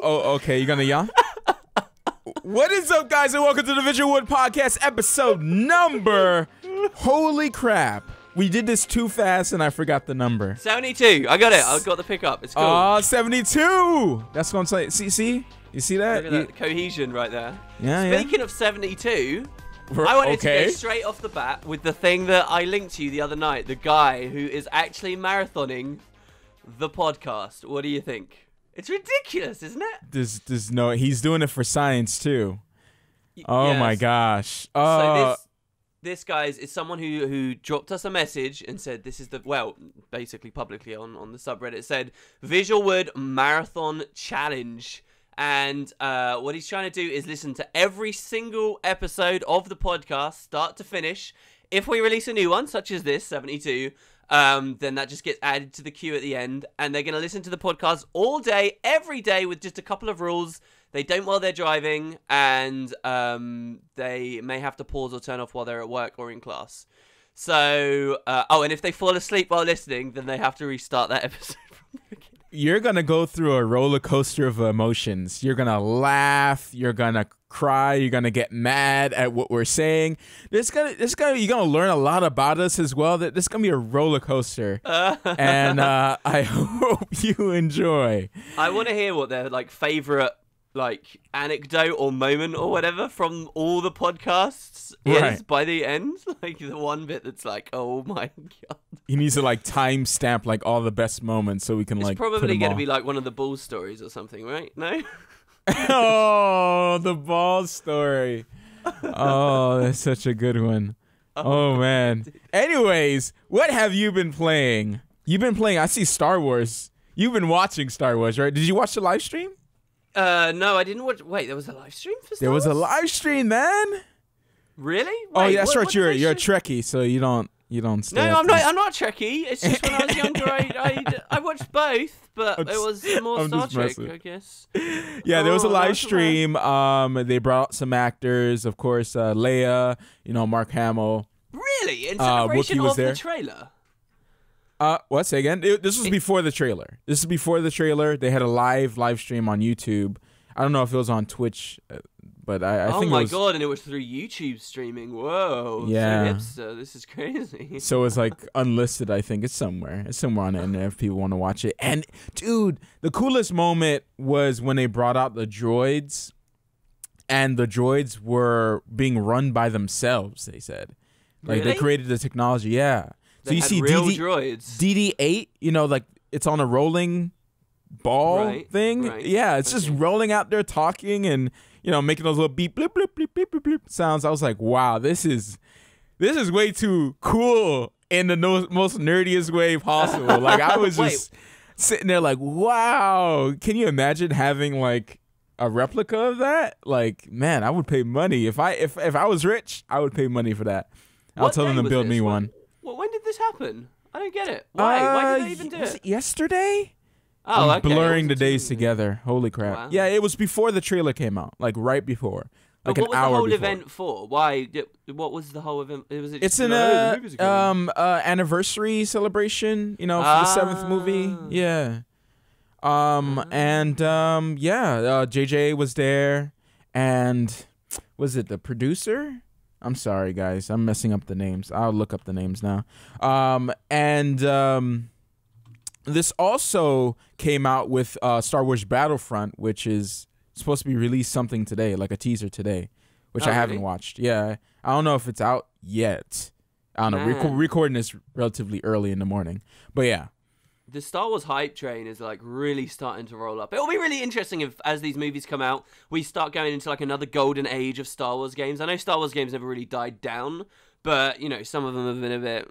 Okay. You're gonna yawn? What is up, guys, and welcome to the VisualWood podcast, episode number. Holy crap! We did this too fast, and I forgot the number. 72. I got it. I got the pickup. It's cool. Oh, 72. That's what I'm saying. See? You see that? Look at that cohesion right there. Yeah. Speaking of 72, I wanted to go straight off the bat with the thing that I linked to you the other night. The guy who is actually marathoning the podcast. What do you think? It's ridiculous, isn't it? There's no. He's doing it for science too. Oh yes. my gosh. So this guy is someone who dropped us a message and said this is basically publicly on the subreddit, said VisualWood Marathon Challenge. And what he's trying to do is listen to every single episode of the podcast, start to finish. If we release a new one, such as this, 72, then that just gets added to the queue at the end. And they're going to listen to the podcast all day, every day, with just a couple of rules. They don't while they're driving, and they may have to pause or turn off while they're at work or in class. So, and if they fall asleep while listening, then they have to restart that episode from the beginning. You're going to go through a roller coaster of emotions. You're going to laugh. You're going to cry. You're going to get mad at what we're saying. You're going to learn a lot about us as well. This is going to be a roller coaster. And I hope you enjoy. I want to hear what their favorite anecdote or moment or whatever from all the podcasts is by the end. The one bit that's oh my god. He needs to time stamp all the best moments so we can it's probably going to be one of the ball stories or something, right? No? Oh, the ball story. Oh, that's such a good one. Oh man. Anyways, what have you been playing? You've been playing, I see Star Wars. You've been watching Star Wars, right? Did you watch the live stream? No, I didn't watch. Wait, there was a live stream for Star Wars? There was a live stream, man. Really? Wait, oh, yeah, that's right. You're a Trekkie, so you don't stay. No, I'm not Trekkie. It's just when I was younger, I watched both, but it was more Star Trek, I guess. Yeah, there was a live stream. They brought out some actors, of course, Leia, Mark Hamill. Really? In celebration of the trailer? What? Say again? This was before the trailer. This is before the trailer. They had a live stream on YouTube. I don't know if it was on Twitch, but I think it was... Oh my god, and it was through YouTube streaming. Whoa. Yeah. So hipster. This is crazy. So it's unlisted, I think. It's somewhere. It's somewhere on the internet if people want to watch it. And, dude, the coolest moment was when they brought out the droids, and the droids were being run by themselves, they said. Really? They created the technology, yeah. So you see real droids. DD8, it's on a rolling ball thing. Right. Yeah, it's just rolling out there talking and, making those little beep, bloop, bloop, bloop, bloop, bloop, bloop sounds. I was like, wow, this is way too cool in the most nerdiest way possible. I was just sitting there wow. Can you imagine having a replica of that? Man, I would pay money. If I was rich, I would pay money for that. I'll tell them to build me one. When did this happen? I don't get it. Why did they even do was it yesterday? Oh, I'm blurring the days together. Holy crap. Wow. Yeah, it was before the trailer came out. Right before. What an was hour the whole before. event for? Why? What was the whole event? It's an anniversary celebration, for the 7th movie. Yeah. JJ was there, and was it the producer? I'm sorry, guys. I'm messing up the names. I'll look up the names now. This also came out with Star Wars Battlefront, which is supposed to be released something today, a teaser today, which I haven't watched. Yeah, I don't know if it's out yet. I don't know. Recording this relatively early in the morning. But yeah. The Star Wars hype train is really starting to roll up. It'll be really interesting if, as these movies come out, we start going into another golden age of Star Wars games. I know Star Wars games never really died down, but some of them have been a bit...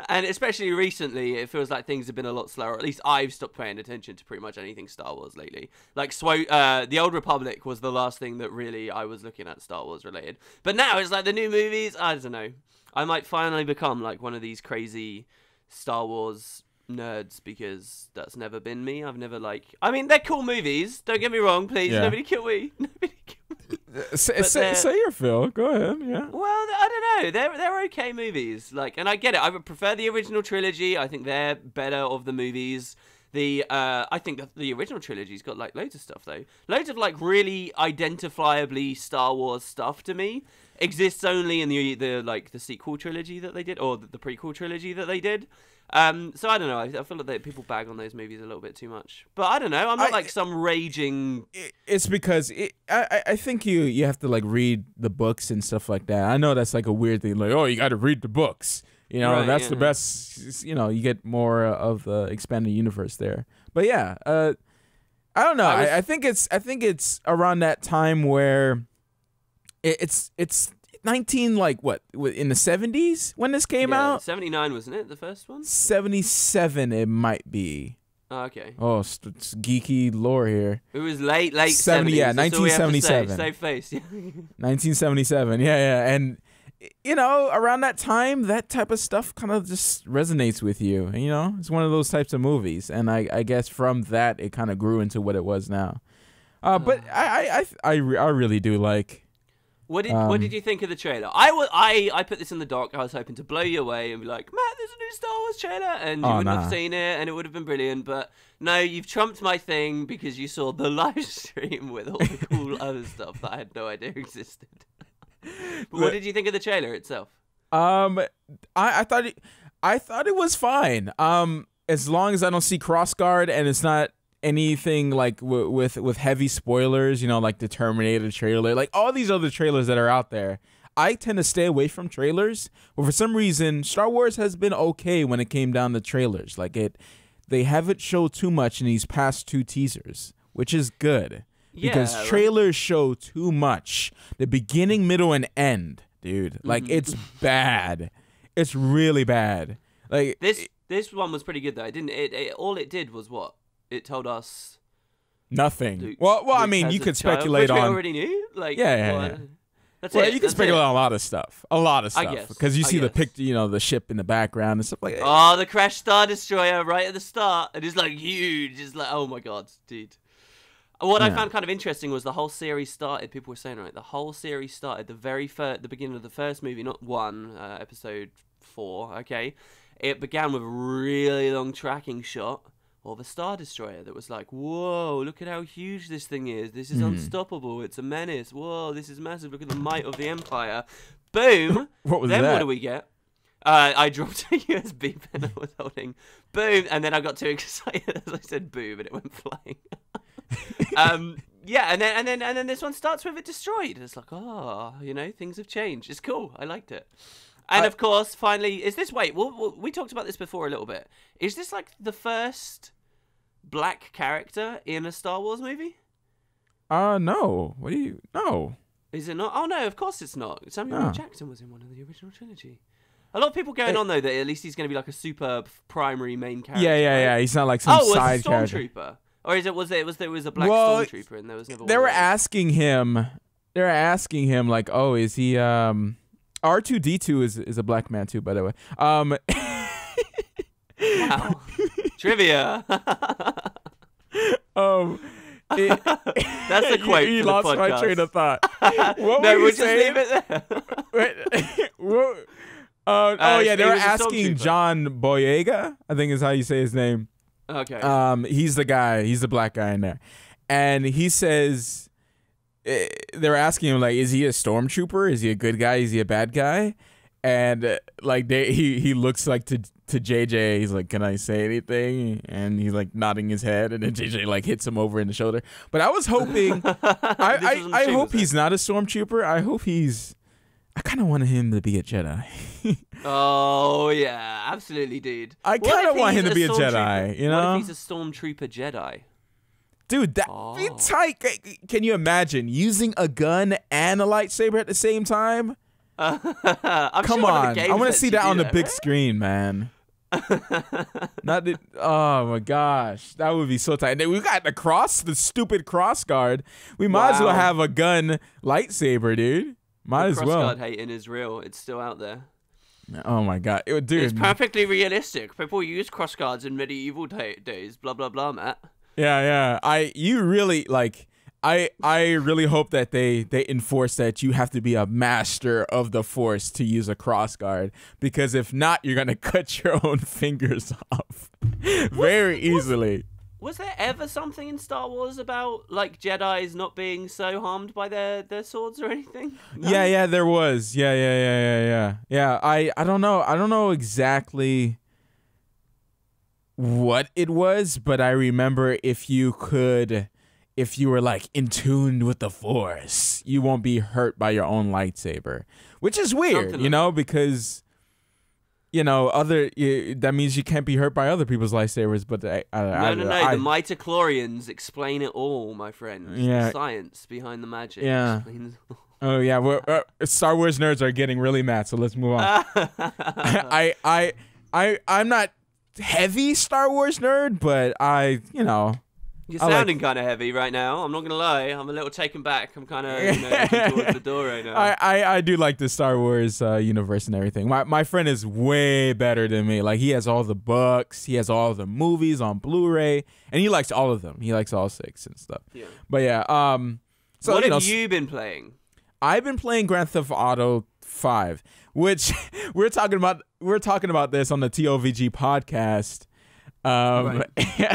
And especially recently, it feels like things have been a lot slower. At least I've stopped paying attention to pretty much anything Star Wars lately. The Old Republic was the last thing that really I was looking at Star Wars related. But now it's the new movies. I don't know. I might finally become one of these crazy Star Wars nerds, because that's never been me. I've never they're cool movies. Don't get me wrong, please. Yeah. Nobody kill me. Nobody kill me. Say your Phil. Go ahead. Yeah. Well, I don't know. They're okay movies. And I get it. I would prefer the original trilogy. I think they're better of the movies. I think the original trilogy's got like loads of stuff though. Loads of like really identifiably Star Wars stuff to me exists only in the sequel trilogy that they did, or the prequel trilogy that they did. So I don't know. I feel like people bag on those movies a little bit too much. But I don't know. I'm not like some raging. It's because I think you have to like read the books and stuff like that. I know that's like a weird thing. Like, oh, you got to read the books. You know, Right, that's yeah. the best. You know, you get more of the expanded universe there. But yeah, I don't know. I think it's around that time where it's 19 like what in the 70s when this came out. 79 wasn't it the first one? 77 it might be. Oh, okay. Oh, it's geeky lore here. It was late 70, 70s. yeah, That's all we have to say. 1977. Save face. 1977. Yeah, and you know, around that time, that type of stuff kind of just resonates with you. You know, it's one of those types of movies, and I guess from that it kind of grew into what it was now. But I really do like. What did you think of the trailer? I put this in the doc. I was hoping to blow you away and be like, Matt, there's a new Star Wars trailer, and you wouldn't have seen it, and it would have been brilliant. But no, you've trumped my thing because you saw the live stream with all the cool other stuff that I had no idea existed. But what did you think of the trailer itself? I thought it was fine. As long as I don't see Crossguard and it's not anything like with heavy spoilers, you know, like the Terminator trailer, like all these other trailers that are out there. I tend to stay away from trailers, but for some reason, Star Wars has been okay when it came down to trailers. Like they haven't showed too much in these past 2 teasers, which is good. Because trailers show too much. The beginning, middle, and end, dude. Like it's bad. It's really bad. Like this one was pretty good though. It didn't. All it did was what? It told us nothing. Luke, well, I Luke mean, you could speculate which we on. already knew. Like, yeah. That's well, it. you can speculate on a lot of stuff. Because you see I the guess. picture, you know, the ship in the background and stuff like that. Oh, the Crash Star Destroyer right at the start. It is like huge. It's like, oh my god, dude. What I found kind of interesting was the whole series started. People were saying, right, the whole series started the beginning of the first movie, not one, episode 4. Okay, it began with a really long tracking shot of a Star Destroyer that was like, whoa, look at how huge this thing is. This is unstoppable. It's a menace. Whoa, this is massive. Look at the might of the Empire. Boom. What was then that? What do we get? I dropped a USB pen I was holding. Boom, and then I got too excited as I said boom, and it went flying. Yeah, and then this one starts with it destroyed. It's like, oh, you know, things have changed. It's cool. I liked it. And of course, finally, is this? Wait, we talked about this before a little bit. Is this like the first black character in a Star Wars movie? No. What do you? No. Is it not? Oh no, of course it's not. Samuel L. Jackson was in one of the original trilogy. A lot of people going on though that at least he's going to be like a super primary main character. Yeah. He's not like some side character. Stormtrooper. Or is it was there was a black stormtrooper and there was never. They were asking him. They were asking him like, oh, is he R2D2 is a black man too, by the way. Wow. Trivia. That's a quote. You for the lost podcast. my train of thought. What No, were you we'll just saying? leave it there. Yeah, they he were was a asking stormtrooper. John Boyega, I think is how you say his name. Okay. He's the guy. He's the black guy in there, and he says they're asking him like, is he a stormtrooper? Is he a good guy? Is he a bad guy? And like he looks like to JJ. He's like, can I say anything? And he's like nodding his head, and then JJ like hits him over in the shoulder. But I was hoping, I hope he's not a stormtrooper. I hope he's. I kind of wanted him to be a Jedi. Oh yeah, absolutely, dude. I kind of want him to be a Jedi. You know, what if he's a stormtrooper Jedi? Dude, that'd be tight. Can you imagine using a gun and a lightsaber at the same time? Come Come on, I want to see that on the big screen, man. Not the, oh my gosh, that would be so tight. And then we got the stupid cross guard. We might as well have a gun lightsaber, dude. Might as well. Crossguard hating is real. It's still out there. Oh my god, dude! It's perfectly realistic. People use crossguards in medieval days. Blah blah blah, Matt. Yeah. You really like. I really hope that they enforce that you have to be a master of the Force to use a crossguard, because if not, you're gonna cut your own fingers off very easily. Was there ever something in Star Wars about like Jedis not being so harmed by their swords or anything? No? Yeah, there was. Yeah. I don't know exactly what it was, but I remember if you were like in tune with the Force, you won't be hurt by your own lightsaber, which is weird, because that means you can't be hurt by other people's lightsabers. But no. The Mitochlorians explain it all, my friends. Yeah, the science behind the magic. Yeah. Oh yeah, Star Wars nerds are getting really mad. So let's move on. I'm not heavy Star Wars nerd, but You're sounding kind of heavy right now. I'm not gonna lie. I'm a little taken back. I'm kind of looking towards the door right now. I do like the Star Wars universe and everything. My friend is way better than me. Like, he has all the books, he has all the movies on Blu-ray, and he likes all of them. He likes all 6 and stuff. Yeah. But yeah. So what have you been playing? I've been playing Grand Theft Auto 5, which we're talking about this on the TOVG podcast. Right.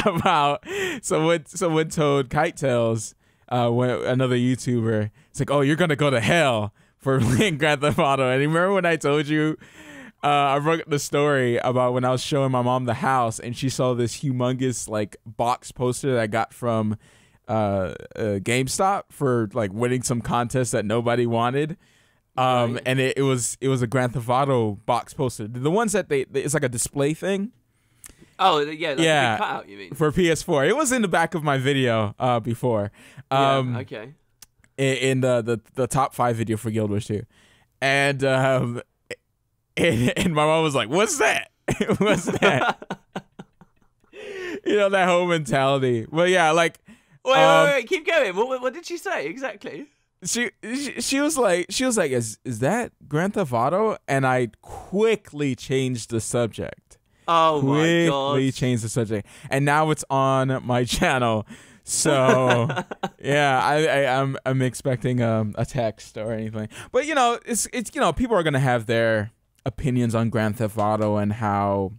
About someone told Kite Tales, another YouTuber, it's like, oh, you're gonna go to hell for playing Grand Theft Auto. And remember when I told you I wrote the story about when I was showing my mom the house and she saw this humongous like box poster that I got from GameStop for like winning some contest that nobody wanted. Right. And it was a Grand Theft Auto box poster, the ones that it's like a display thing. Oh, yeah, like a big cutout, you mean? For PS4. It was in the back of my video before. Okay. In the top 5 video for Guild Wars 2. And my mom was like, what's that? What's that? That whole mentality. But yeah, like... Wait, keep going. What did she say exactly? She was like, is that Grand Theft Auto? And I quickly changed the subject. Oh my god! Quickly changed the subject, and now it's on my channel. So yeah, I'm expecting a text or anything. But it's people are gonna have their opinions on Grand Theft Auto and how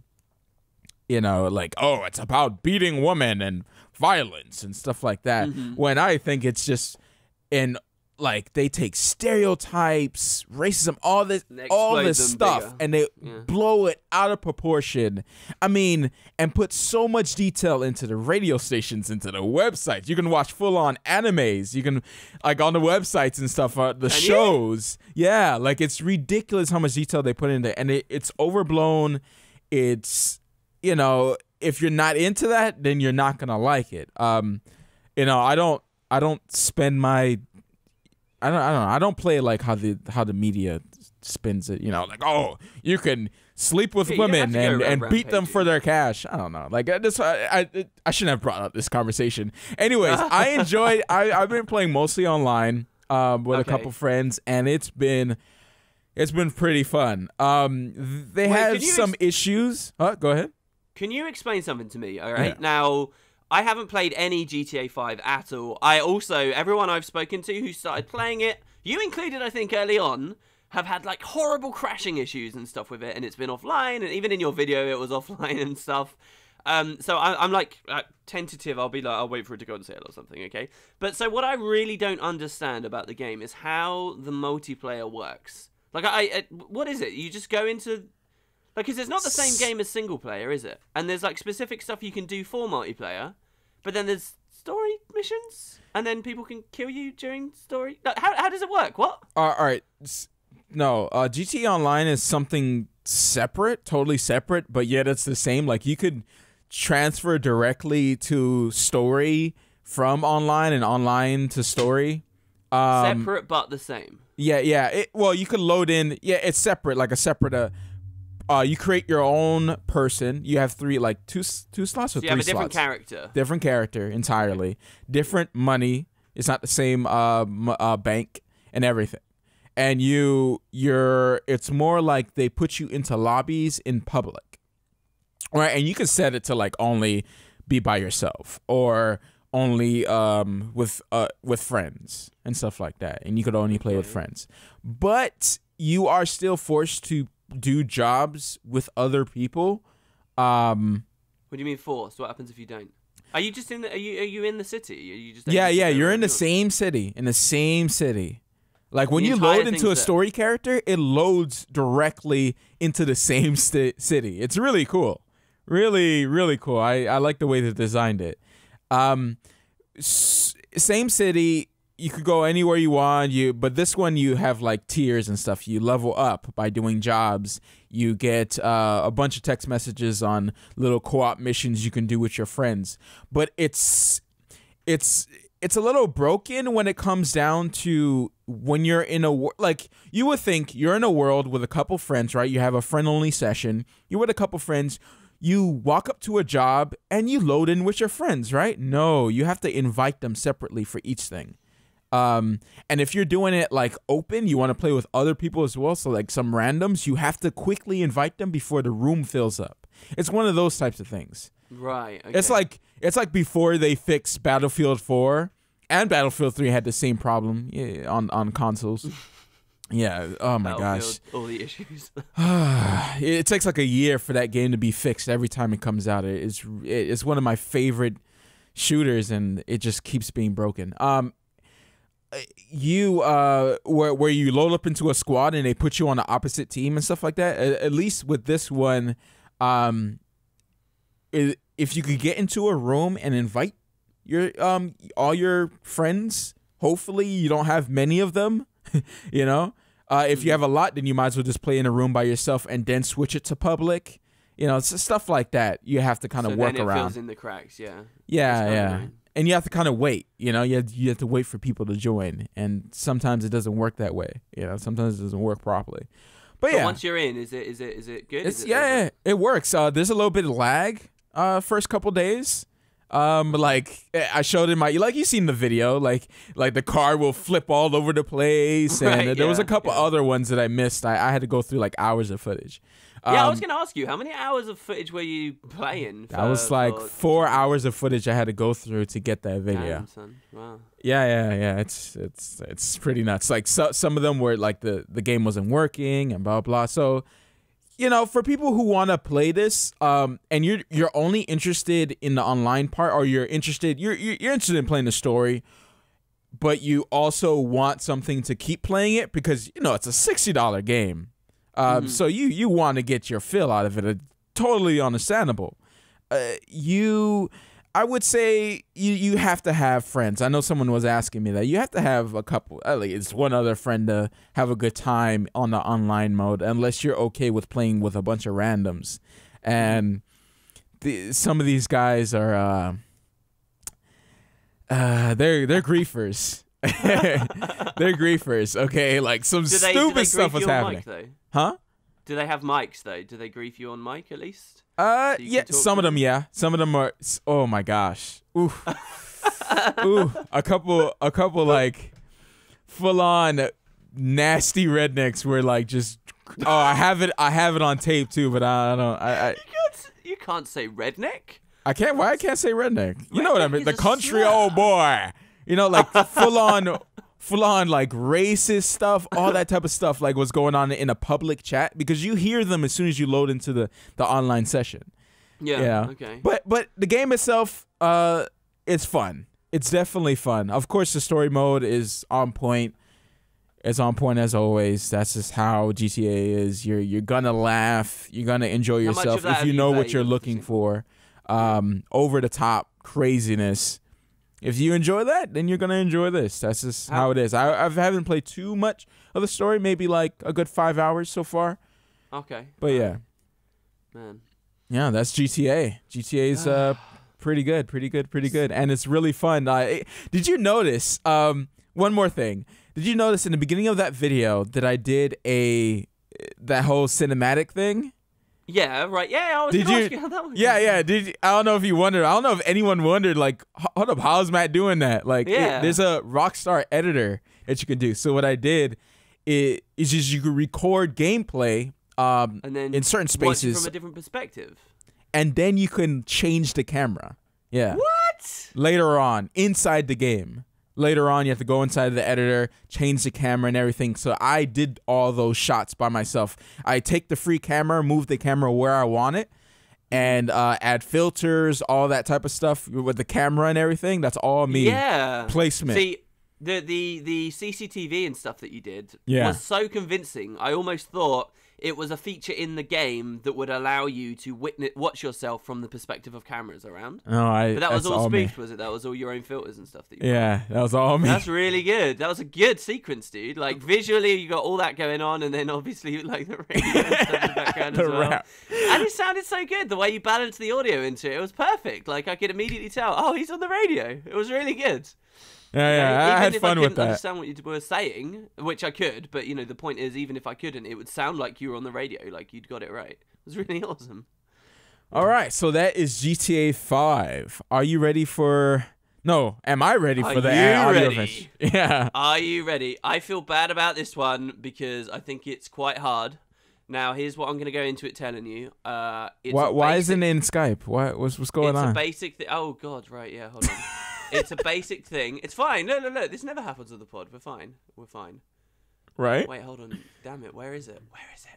like, oh, it's about beating women and violence and stuff like that. Mm-hmm. When I think it's just like they take stereotypes, racism, all this stuff, bigger. And they blow it out of proportion. I mean, and put so much detail into the radio stations, into the websites. You can watch full-on animes. You can, like, on the websites and stuff, the shows. Yeah, like, it's ridiculous how much detail they put in there, and it's overblown. It's, if you're not into that, then you're not gonna like it. I don't spend my I don't play like how the media spins it, like, oh, you can sleep with women and beat them for their cash. I don't know. Like, I shouldn't have brought up this conversation. Anyways, I've been playing mostly online with a couple friends, and it's been pretty fun. They had some issues. Go ahead. Can you explain something to me? All right. Yeah. Now, I haven't played any GTA 5 at all. Everyone I've spoken to who started playing it, you included, I think, early on, have had like horrible crashing issues and stuff with it, and it's been offline, and even in your video it was offline and stuff. So I'm like tentative. I'll wait for it to go on sale or something, okay? But so what I really don't understand about the game is how the multiplayer works. Like, what is it? You just go into... Like, because it's not the same game as single player, is it? And there's, like, specific stuff you can do for multiplayer, but then there's story missions, and then people can kill you during story... No, how does it work? What? All right. No, GTA Online is something separate, totally separate, but yet it's the same. Like, you could transfer directly to story from online and online to story. Separate but the same. Yeah. Well, you could load in... Yeah, it's separate, like a separate... you create your own person. You have two slots or 3 slots? You have a different character. Different character entirely. Okay. Different money. It's not the same bank and everything. And it's more like they put you into lobbies in public. Right? And you can set it to like only be by yourself or only with friends and stuff like that, and you could only play with friends. But you are still forced to do jobs with other people. What do you mean forced? What happens if you don't? Are you just in? Are you in the city? Are you just? Yeah. You're in the same city. Like when you load into a story character, it loads directly into the same city. It's really cool. Really, really cool. I like the way they designed it. Same city. You could go anywhere you want. But this one you have like tiers and stuff. You level up by doing jobs. You get a bunch of text messages on little co-op missions you can do with your friends. But it's a little broken when it comes down to when you're in like you would think you're in a world with a couple friends, right? You have a friend-only session. You're with a couple friends. You walk up to a job and you load in with your friends, right? No, you have to invite them separately for each thing. And if you're doing it like open, you want to play with other people as well. So like some randoms, you have to quickly invite them before the room fills up. It's one of those types of things. Right. Okay. It's like before they fixed Battlefield 4 and Battlefield 3 had the same problem on consoles. Yeah. Oh my gosh. All the issues. It takes like a year for that game to be fixed every time it comes out. It's one of my favorite shooters, and it just keeps being broken. Where you load up into a squad and they put you on the opposite team and stuff like that. At least with this one, if you could get into a room and invite your all your friends, hopefully you don't have many of them. You know, if you have a lot, then you might as well just play in a room by yourself and then switch it to public. You know, it's stuff like that. You have to kind of work then it around. fills in the cracks, yeah. Yeah. And you have to kind of wait, you know, you have to wait for people to join. And sometimes it doesn't work that way. You know, sometimes it doesn't work properly. But yeah. Once you're in, is it good? It works. There's a little bit of lag first couple days. Like I showed in you've seen the video, like the car will flip all over the place, and there was a couple other ones that I missed. I had to go through like hours of footage. I was gonna ask you, how many hours of footage were you playing? That was like 4 hours of footage I had to go through to get that video. Damn, son. Wow. Yeah. It's pretty nuts. Like some of them were like the game wasn't working and blah blah. So, you know, for people who want to play this, and you're only interested in the online part, or you're interested in playing the story, but you also want something to keep playing it because you know it's a $60 game. So you want to get your fill out of it. Totally understandable. I would say you have to have friends. I know someone was asking me that. You have to have a couple, at least one other friend to have a good time on the online mode, unless you're okay with playing with a bunch of randoms. And some of these guys are they're griefers. They're griefers, okay? Like some stupid stuff was happening. Mic, huh? Do they have mics though? Do they grief you on mic at least? Yeah, some of them, yeah. Some of them are. Oh my gosh. Ooh. Ooh. A couple like full on nasty rednecks were like just. Oh, I have it on tape too, but I don't. You can't say redneck. I can't. Why I can't say redneck? You know what I mean? The country old boy. You know, like full on like racist stuff, all that type of stuff like was going on in a public chat, because you hear them as soon as you load into the online session. Yeah. Okay. But the game itself, it's fun. It's definitely fun. Of course, the story mode is on point. It's on point as always. That's just how GTA is. You're gonna laugh. You're gonna enjoy yourself if you know what you're looking for. Over the top craziness. If you enjoy that, then you're going to enjoy this. That's just how it is. I haven't played too much of the story, maybe like a good 5 hours so far. Okay. But yeah. Man. Yeah, that's GTA. GTA's pretty good. And it's really fun. Did you notice, one more thing. Did you notice in the beginning of that video that I did that whole cinematic thing? Yeah, right. Yeah, I was going to ask you how that was. Yeah. I don't know if you wondered. I don't know if anyone wondered, like, hold up, how's Matt doing that? Like, there's a Rockstar editor that you can do. So what I did is just you could record gameplay and then in certain spaces. Watch it from a different perspective. And then you can change the camera. Yeah. What? What? Later on, inside the game. Later on, you have to go inside the editor, change the camera and everything. So I did all those shots by myself. I take the free camera, move the camera where I want it, and add filters, all that type of stuff with the camera and everything. That's all me. Yeah. Placement. See, the CCTV and stuff that you did was so convincing. I almost thought it was a feature in the game that would allow you to watch yourself from the perspective of cameras around. But that was all spoofed, was it? That was all your own filters and stuff that you that was all me. That's really good. That was a good sequence, dude. Like, visually, you got all that going on, and then obviously, like, the radio and stuff in the background as well. And it sounded so good. The way you balanced the audio into it was perfect. Like, I could immediately tell, oh, he's on the radio. It was really good. Yeah, I had fun with that. I couldn't understand what you were saying, which I could, but, you know, the point is, even if I couldn't, it would sound like you were on the radio, like you'd got it right. It was really awesome. All right, so that is GTA 5. Are you ready for... No, am I ready for the audio version? Yeah. Are you ready? I feel bad about this one because I think it's quite hard. Now, here's what I'm going to go into it telling you. Why isn't it in Skype? What's going on? It's a basic thing. Oh, God, right, yeah, hold on. It's a basic thing. It's fine. No. This never happens on the pod. We're fine. Right? Wait, hold on. Damn it. Where is it?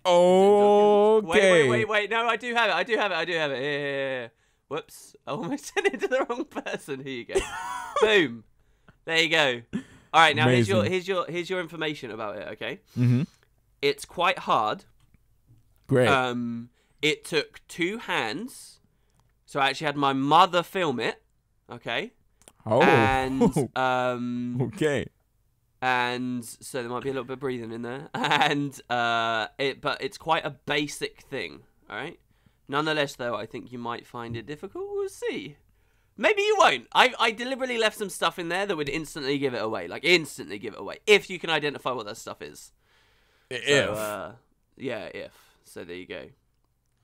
Okay. Wait. No, I do have it. Yeah. Whoops. I almost sent it to the wrong person. Here you go. Boom. There you go. All right. Now here's your information about it. Okay. Mm-hmm. It's quite hard. Great. It took 2 hands. So I actually had my mother film it. Okay. Oh. And okay. And so there might be a little bit of breathing in there. And but it's quite a basic thing. All right. Nonetheless, though, I think you might find it difficult. We'll see. Maybe you won't. I deliberately left some stuff in there that would instantly give it away. Like, instantly give it away. If you can identify what that stuff is. If. If. So there you go.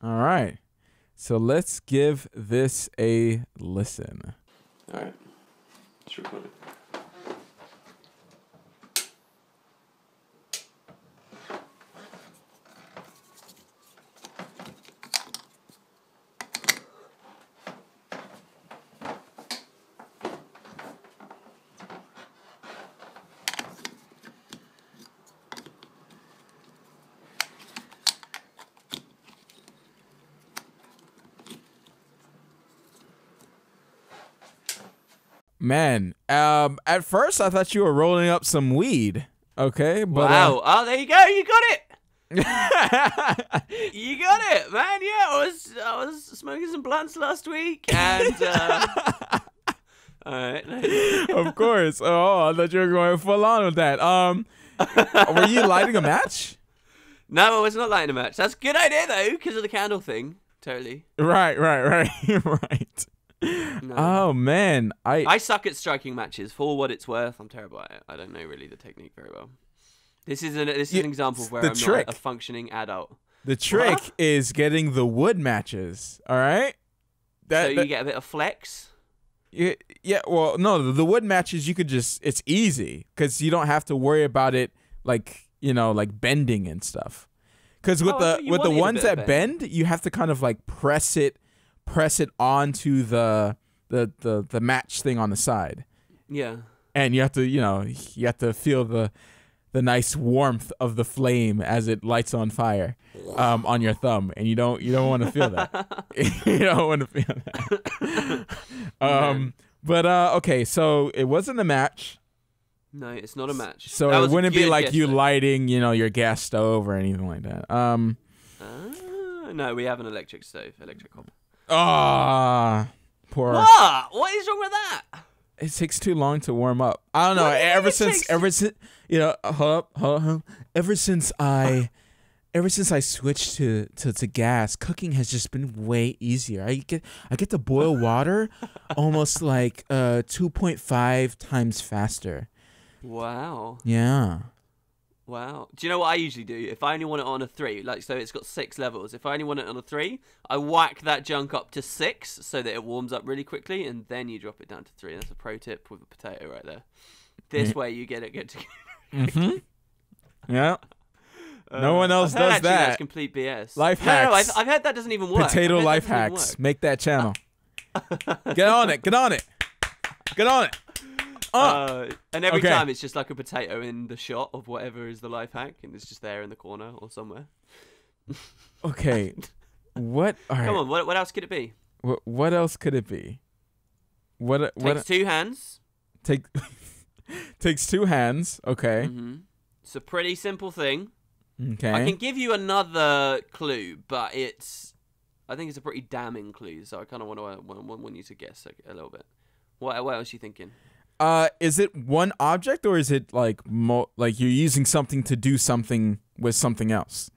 All right. So let's give this a listen. All right. It's recorded. Man, at first I thought you were rolling up some weed. Okay, but wow. Oh, there you go. You got it. You got it, man. Yeah, I was smoking some blunts last week, and all right. Of course. Oh, I thought you were going full on with that. Were you lighting a match? No, I was not lighting a match. That's a good idea though, because of the candle thing. Totally. Right. No. Oh man, I suck at striking matches. For what it's worth, I'm terrible at it. I don't know really the technique very well. This is an example of where I'm not a functioning adult. The trick is getting the wood matches. All right. So you get a bit of flex. Yeah. Well, no, the wood matches you could it's easy because you don't have to worry about it like bending and stuff. Because with the ones that bend, you have to kind of like press it onto the match thing on the side. Yeah. And you have to feel the nice warmth of the flame as it lights on fire on your thumb, and you don't want to feel that. You don't want to feel that. But okay, so it wasn't a match. No, it's not a match. So it wouldn't be like you lighting, your gas stove or anything like that. No, we have an electric stove, electric hob. Ah, poor. What is wrong with that? It takes too long to warm up. I don't know. Ever since I switched to gas, cooking has just been way easier. I get to boil water almost like 2.5 times faster. Wow. Yeah. Wow. Do you know what I usually do? If I only want it on a 3, so it's got 6 levels. If I only want it on a 3, I whack that junk up to 6 so that it warms up really quickly, and then you drop it down to 3. That's a pro tip with a potato right there. This way you get to Mm-hmm. Yeah. No one else does that. That's complete BS. Life hacks. I've heard that doesn't even work. Potato life hacks. Make that channel. Get on it. Get on it. And every Okay. time it's just like a potato in the shot of whatever is the life hack, and it's just there in the corner or somewhere. Okay. What? All right. Come on, what else could it be? What else could it be? Takes two hands. Takes two hands. Okay. It's a pretty simple thing. Okay. I can give you another clue, but I think it's a pretty damning clue, so I kind of want you to guess a little bit. What else are you thinking? Is it one object, or is it like like you're using something to do something with something else?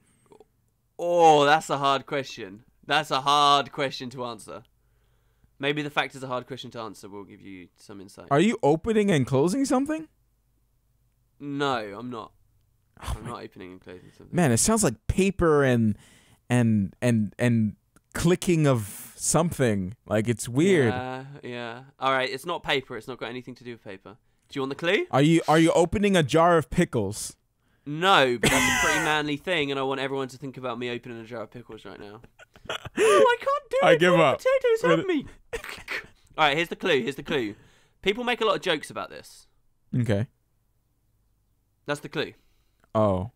Oh, that's a hard question. That's a hard question to answer. Maybe the fact it's a hard question to answer will give you some insight. Are you opening and closing something? No, I'm not. I'm not opening and closing something. Man, it sounds like paper and clicking of something. Like, it's weird. Yeah. All right, it's not paper. It's not got anything to do with paper. Do you want the clue? Are you opening a jar of pickles? No, but that's a pretty manly thing, and I want everyone to think about me opening a jar of pickles right now. Oh, I can't do it. I give up. Potatoes have me. All right, here's the clue. People make a lot of jokes about this. Okay. That's the clue. Oh.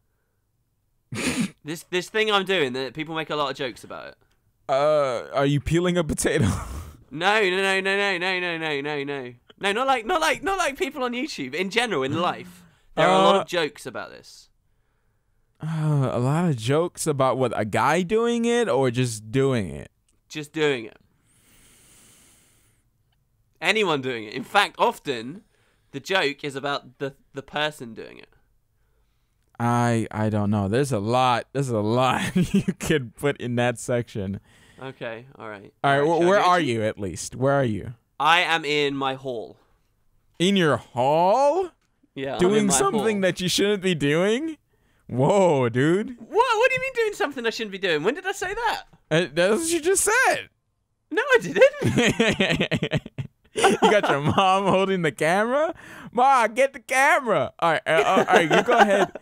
This thing I'm doing, that people make a lot of jokes about it. Are you peeling a potato? No. No, not like people on YouTube. In general, in life, there are a lot of jokes about this. A lot of jokes about what, a guy doing it or just doing it? Just doing it. Anyone doing it. In fact, often the joke is about the person doing it. I don't know. There's a lot you could put in that section. Okay, all right. All right, where are you at least? Where are you? I am in my hall. In your hall? Yeah, doing something that you shouldn't be doing? Whoa, dude. What do you mean doing something I shouldn't be doing? When did I say that? That's what you just said. No, I didn't. You got your mom holding the camera? Ma, get the camera. All right, you go ahead.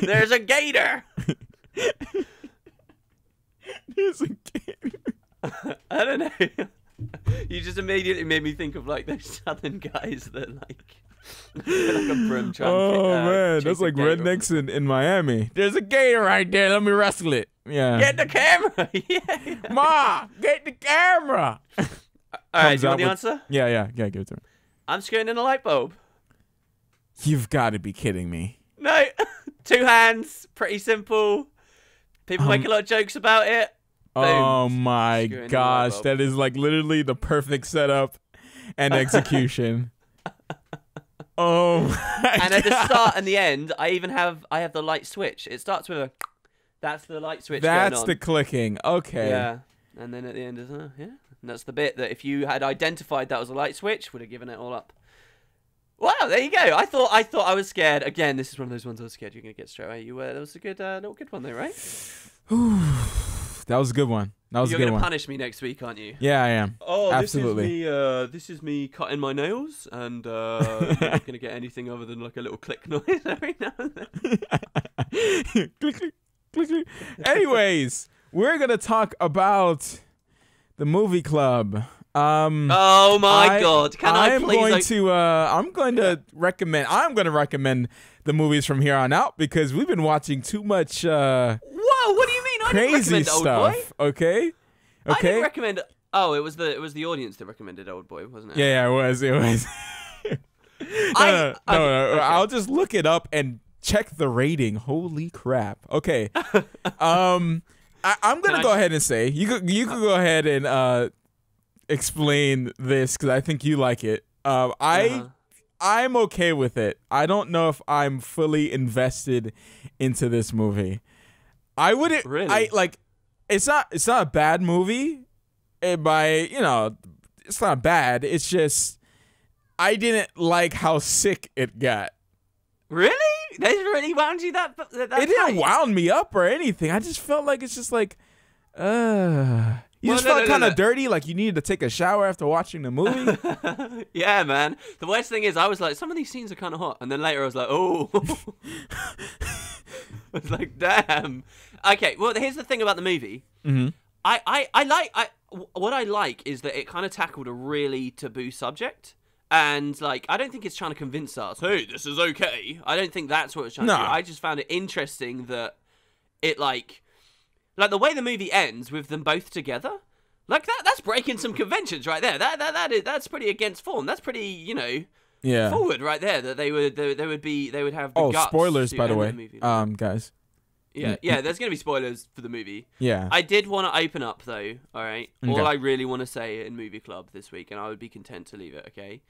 There's a gator. There's a gator. I don't know. You just immediately made me think of like those southern guys that like a broom trying man, that's like rednecks in Miami. There's a gator right there. Let me wrestle it. Yeah. Get the camera. Yeah. Ma, get the camera. All right, do you want the answer? Yeah, give it to me. I'm screwing in a light bulb. You've got to be kidding me. No. Two hands. Pretty simple. People make a lot of jokes about it. Oh my gosh, that is like literally the perfect setup and execution. Oh my And at the start and the end, I have the light switch. It starts with a that's the light switch going on. That's the clicking. Okay. Yeah. And then at the end is yeah. And that's the bit that if you had identified that was a light switch, would have given it all up. Wow, there you go. I thought I was scared. Again, this is one of those ones I was scared you're gonna get straight away. You were. That was a good little good one though, right? That was a good one. That was a good one. You're gonna punish me next week, aren't you? Yeah, I am. Oh, absolutely. This is me cutting my nails, and you're not gonna get anything other than like a little click noise every now and then. Click, click, click, click. Anyways, we're gonna talk about the movie club. Oh my God! I'm going to recommend the movies from here on out because we've been watching too much. Whoa! What do you mean? I didn't crazy recommend stuff. Old Boy. Okay. I didn't recommend. Oh, it was the audience that recommended Old Boy, wasn't it? Yeah, it was. No. I'll just look it up and check the rating. Holy crap. Okay. I'm gonna go ahead and say you could go ahead and explain this because I think you like it. I'm okay with it. I don't know if I'm fully invested into this movie. I wouldn't really. It's not a bad movie. It's not bad. It's just I didn't like how sick it got. Really? They really wound you that it didn't wound me up or anything. I just felt like it's just like you just felt kind of dirty, like you needed to take a shower after watching the movie. Yeah, man. The worst thing is I was like, some of these scenes are kind of hot. And then later I was like, oh. I was like, damn. Okay, well, here's the thing about the movie. Mm-hmm. what I like is that it kind of tackled a really taboo subject. And, like, I don't think it's trying to convince us, hey, this is okay. I don't think that's what it's trying to do. I just found it interesting that it, like the way the movie ends with them both together, like, that's breaking some conventions right there. That's pretty against form. That's pretty, you know, forward right there, that they would have the guts. Spoilers, by the way, guys. Yeah, there's going to be spoilers for the movie. Yeah. I did want to open up, though, all right? Okay. All I really want to say in Movie Club this week, and I would be content to leave it, okay,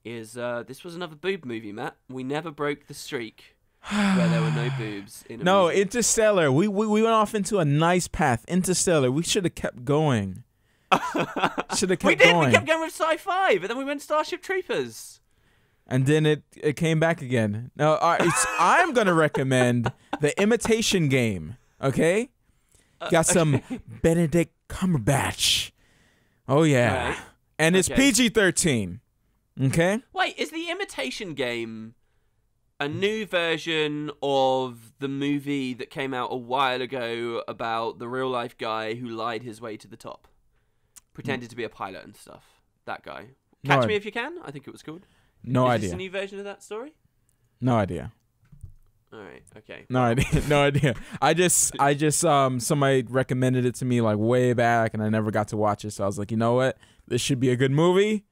is this was another boob movie, Matt. We never broke the streak where there were no boobs in a movie. Interstellar. We went off into a nice path. Interstellar. We should have kept going. Should have kept going. We kept going with sci-fi, but then we went Starship Troopers. And then it came back again. Now, I'm going to recommend The Imitation Game, okay? Got some Benedict Cumberbatch. Oh, yeah. Right. And it's PG-13, okay? Wait, is The Imitation Game a new version of the movie that came out a while ago about the real-life guy who lied his way to the top? Pretended to be a pilot and stuff. That guy. Catch Me If You Can? I think it was called. No idea. Is this a new version of that story? No idea. All right. Okay. No idea. No idea. I just somebody recommended it to me like way back, and I never got to watch it. So I was like, you know what? This should be a good movie.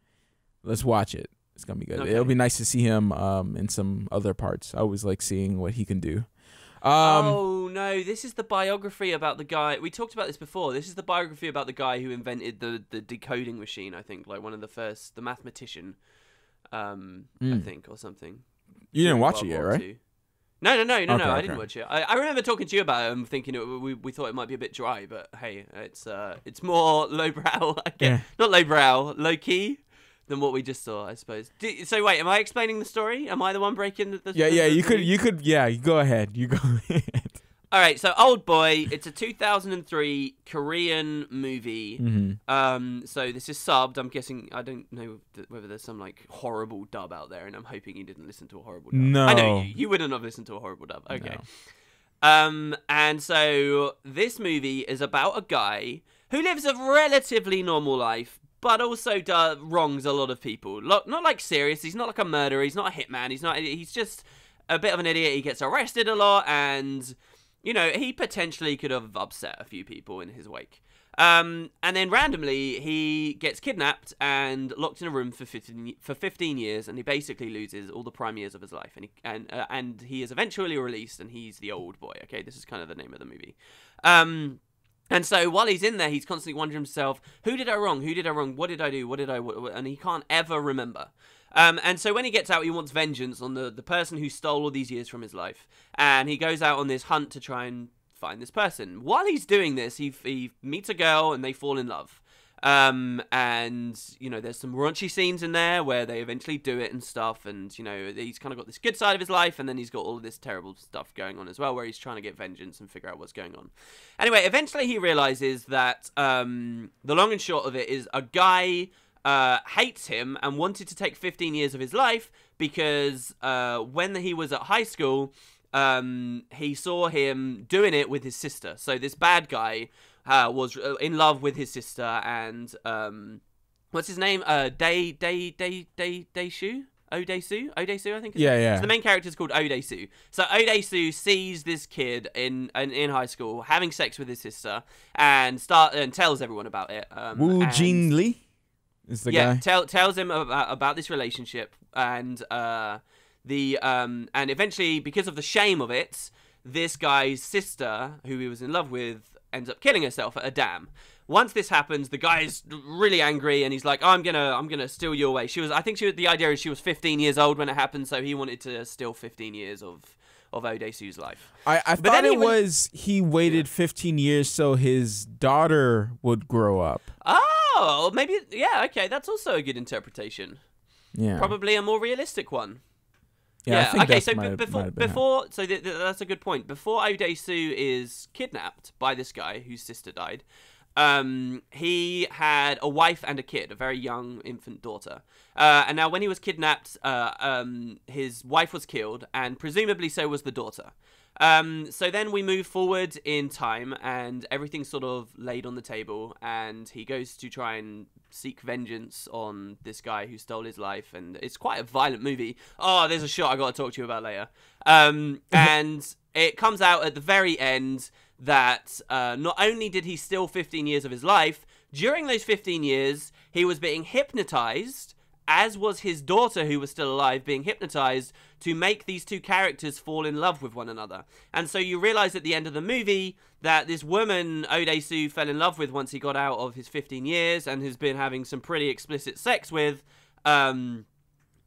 Let's watch it. It's gonna be good. Okay. It'll be nice to see him in some other parts. I always like seeing what he can do. Oh no! This is the biography about the guy. We talked about this before. This is the biography about the guy who invented the decoding machine. I think, like one of the first, the mathematician. I think, or something. You didn't watch it yet, right? No. I didn't watch it. I remember talking to you about it and thinking we thought it might be a bit dry, but hey, it's more lowbrow. Not lowbrow, low key than what we just saw, I suppose. So wait, am I explaining the story? Am I the one breaking the? You could. Yeah, you go ahead. You go ahead. All right, so Old Boy, it's a 2003 Korean movie. Mm-hmm. So this is subbed. I'm guessing, I don't know whether there's some like horrible dub out there, and I'm hoping you didn't listen to a horrible dub. No. I know you wouldn't have listened to a horrible dub. Okay. No. And so this movie is about a guy who lives a relatively normal life, but also wrongs a lot of people. Not like serious. He's not like a murderer. He's not a hitman. He's just a bit of an idiot. He gets arrested a lot, and you know, he potentially could have upset a few people in his wake. And then randomly, he gets kidnapped and locked in a room for 15 years, and he basically loses all the prime years of his life. And he is eventually released, and he's the old boy. Okay, this is kind of the name of the movie. And so while he's in there, he's constantly wondering himself, who did I wrong? Who did I wrong? What did I do? And he can't ever remember. And so when he gets out, he wants vengeance on the person who stole all these years from his life. And he goes out on this hunt to try and find this person. While he's doing this, he meets a girl and they fall in love. And, you know, there's some raunchy scenes in there where they eventually do it and stuff. And, you know, he's kind of got this good side of his life, and then he's got all of this terrible stuff going on as well, where he's trying to get vengeance and figure out what's going on. Anyway, eventually he realizes that the long and short of it is a guy hates him and wanted to take 15 years of his life because when he was at high school, he saw him doing it with his sister. So this bad guy was in love with his sister, and what's his name? Daeshu? Odesu, I think. Yeah. So the main character is called Odesu. So Odesu sees this kid in high school having sex with his sister and tells everyone about it. Woo Jin Lee is the guy. Tells him about this relationship, and eventually, because of the shame of it, this guy's sister, who he was in love with, ends up killing herself at a dam. Once this happens, the guy's really angry, and he's like, I'm gonna steal you away. The idea is she was 15 years old when it happened, so he wanted to steal 15 years of Odesu's life. I thought he waited 15 years so his daughter would grow up. Oh, maybe, yeah, okay, that's also a good interpretation. Yeah. Probably a more realistic one. Yeah. I think okay, that's so that's a good point. Before Odesu is kidnapped by this guy whose sister died, he had a wife and a kid, a very young infant daughter. And now when he was kidnapped, his wife was killed, and presumably so was the daughter. So then we move forward in time, and everything's sort of laid on the table, and he goes to try and seek vengeance on this guy who stole his life, and it's quite a violent movie. Oh, there's a shot I got to talk to you about later. And it comes out at the very end that not only did he steal 15 years of his life, during those 15 years, he was being hypnotized, as was his daughter, who was still alive, being hypnotized to make these two characters fall in love with one another. And so you realize at the end of the movie that this woman Odesu fell in love with once he got out of his 15 years and has been having some pretty explicit sex with,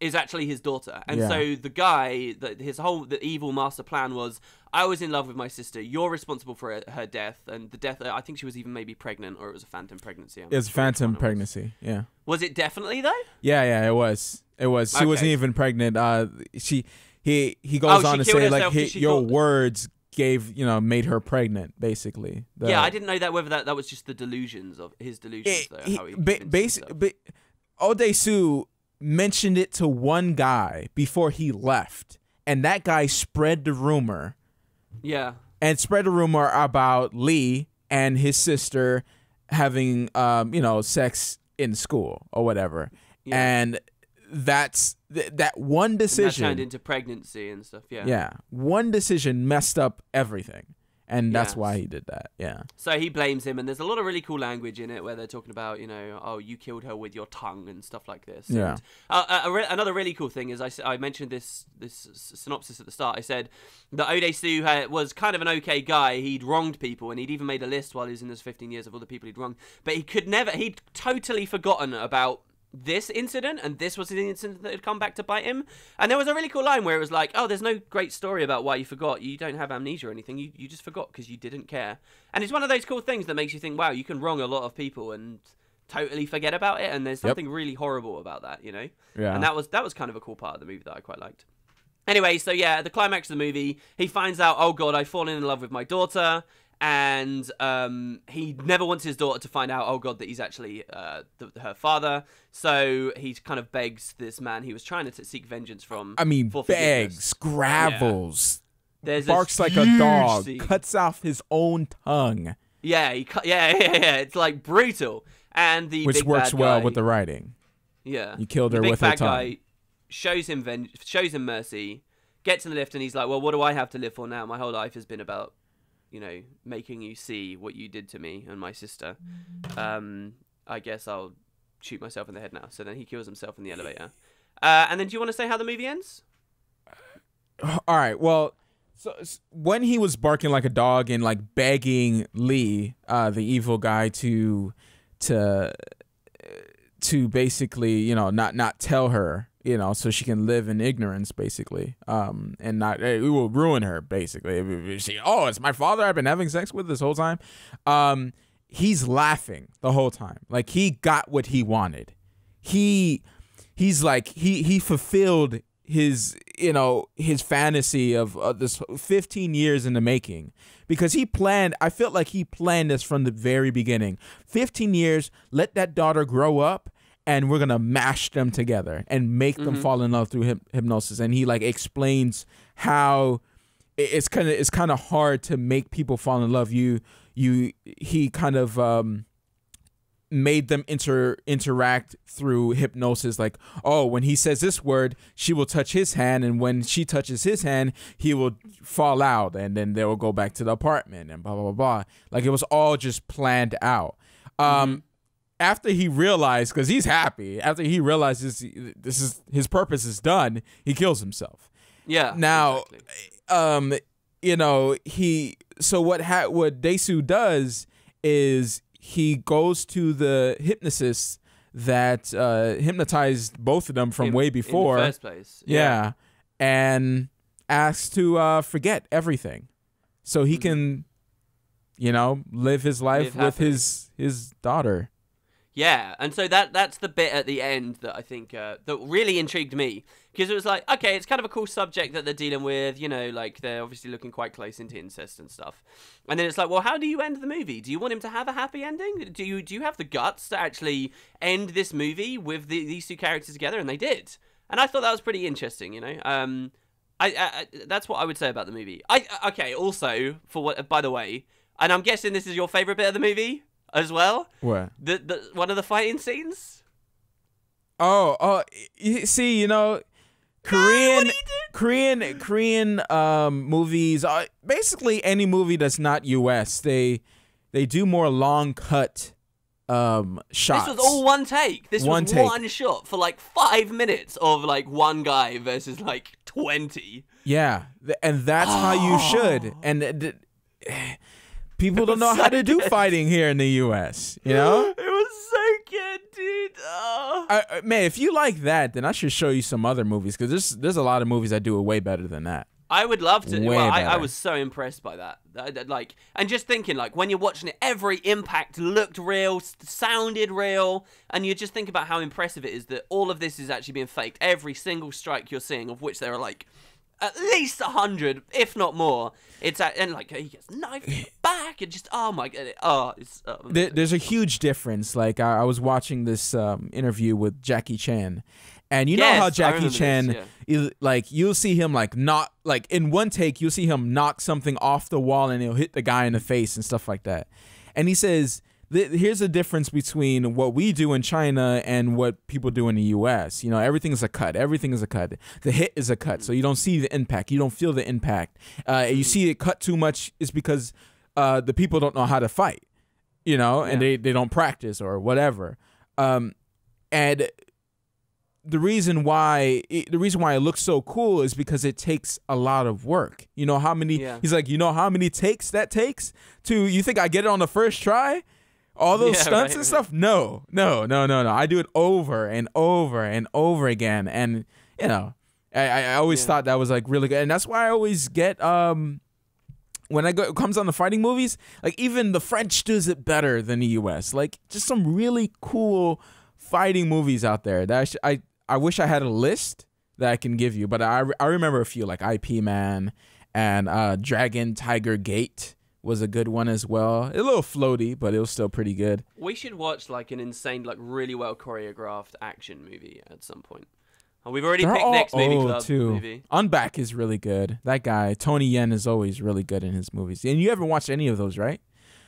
is actually his daughter. And so the guy, the evil master plan was, I was in love with my sister, you're responsible for her death, and the death, I think she was even maybe pregnant, or it was a phantom pregnancy. It was a phantom pregnancy, yeah. Was it definitely, though? Yeah, it was. She wasn't even pregnant. He goes on to say, like, your words made her pregnant, basically. I didn't know that, whether that was just the delusions of his delusions, basically, Odesu mentioned it to one guy before he left, and that guy spread the rumor. Yeah. And spread the rumor about Lee and his sister having, sex in school or whatever. Yeah. And that's that one decision. That turned into pregnancy and stuff, yeah. Yeah. One decision messed up everything. And that's why he did that, yeah. So he blames him, and there's a lot of really cool language in it where they're talking about, oh, you killed her with your tongue and stuff like this. Yeah. And, another really cool thing is I mentioned this synopsis at the start. I said that Odesu was kind of an okay guy. He'd wronged people, and he'd even made a list while he was in his 15 years of all the people he'd wronged. But he'd totally forgotten about this incident, and this was the incident that had come back to bite him. And there was a really cool line where it was like, oh, there's no great story about why you forgot. You don't have amnesia or anything. You just forgot because you didn't care. And it's one of those cool things that makes you think, wow, you can wrong a lot of people and totally forget about it, and there's something really horrible about that, Yeah. And that was kind of a cool part of the movie that I quite liked. Anyway, so yeah, the climax of the movie, he finds out, oh god, I've fallen in love with my daughter. And he never wants his daughter to find out, oh god, that he's actually her father. So he kind of begs this man he was trying to seek vengeance from. I mean, begs, gravels, barks like a dog, cuts off his own tongue. Yeah, it's like brutal. And the which big works bad well guy, with the writing. Yeah, you killed her with her tongue. The big bad guy shows him mercy, gets in the lift, and he's like, well, what do I have to live for now? My whole life has been about making you see what you did to me and my sister. I guess I'll shoot myself in the head now. So then he kills himself in the elevator. And then do you want to say how the movie ends? All right. Well, so when he was barking like a dog and like begging Lee, the evil guy, to basically, not tell her, so she can live in ignorance, basically, and not, it will ruin her, basically. It's my father I've been having sex with this whole time. He's laughing the whole time. Like, he got what he wanted. He's like, he fulfilled his fantasy of this 15 years in the making, because I felt like he planned this from the very beginning. 15 years, let that daughter grow up, and we're gonna mash them together and make them fall in love through hypnosis. And he like explains how it's kind of hard to make people fall in love. He kind of made them interact through hypnosis. Like, oh, when he says this word, she will touch his hand, and when she touches his hand, he will fall out, and then they will go back to the apartment, and blah blah blah blah. Like, it was all just planned out. After he realized, because he's happy, after he realizes his purpose is done, he kills himself. Yeah. Now, exactly. What Desu does is he goes to the hypnotist that hypnotized both of them from way before. In the first place. Yeah. And asks to forget everything, so he can, live his life with his daughter. Yeah, and so that's the bit at the end that I think that really intrigued me, because it was like, okay, it's kind of a cool subject that they're dealing with, like they're obviously looking quite close into incest and stuff, and then it's like, well, how do you end the movie? Do you want him to have a happy ending? Do you have the guts to actually end this movie with these two characters together? And they did, and I thought that was pretty interesting, That's what I would say about the movie. Okay. Also, for what? By the way, and I'm guessing this is your favorite bit of the movie as well. What? The one of the fighting scenes. See, you know, Korean movies, basically any movie that's not US, they do more long cut shots. This was all one take. This One was take. one shot for like 5 minutes of like one guy versus like 20. Yeah, and that's how you should. And people don't know how to do fighting here in the US, you know? It was so good, dude. Man, if you like that, then I should show you some other movies, because there's a lot of movies that do it way better than that. I would love to. Way Well, I better. was so impressed by that. Like, and just thinking, like, when you're watching it, every impact looked real, sounded real, and you just think about how impressive it is that all of this is actually being faked. Every single strike you're seeing, of which there are like at least 100, if not more. And like he gets knifed in the back, and just oh my god, it's. There's a huge difference. Like I was watching this interview with Jackie Chan, and you know how Jackie Chan, like you'll see him like not like in one take, you'll see him knock something off the wall and he'll hit the guy in the face and stuff like that. And he says, here's the difference between what we do in China and what people do in the US. You know, everything is a cut. Everything is a cut. The hit is a cut. So you don't see the impact. You don't feel the impact. You see it cut too much is because the people don't know how to fight, you know, and they don't practice or whatever. And the reason why it looks so cool is because it takes a lot of work. You know how many, he's like, you know how many takes that takes to, you think I get it on the first try? All those stunts and stuff? No. I do it over and over and over again. And, you know, I always thought that was like really good. And that's why I always get, when it comes on the fighting movies, like even the French does it better than the US. Like just some really cool fighting movies out there that I wish I had a list that I can give you. But I remember a few like IP Man and Dragon Tiger Gate was a good one as well. A little floaty, but it was still pretty good. We should watch like an insane, like really well choreographed action movie at some point. We've already picked next movie club movie. Unback is really good. That guy Tony Yen is always really good in his movies. And you haven't watched any of those, right?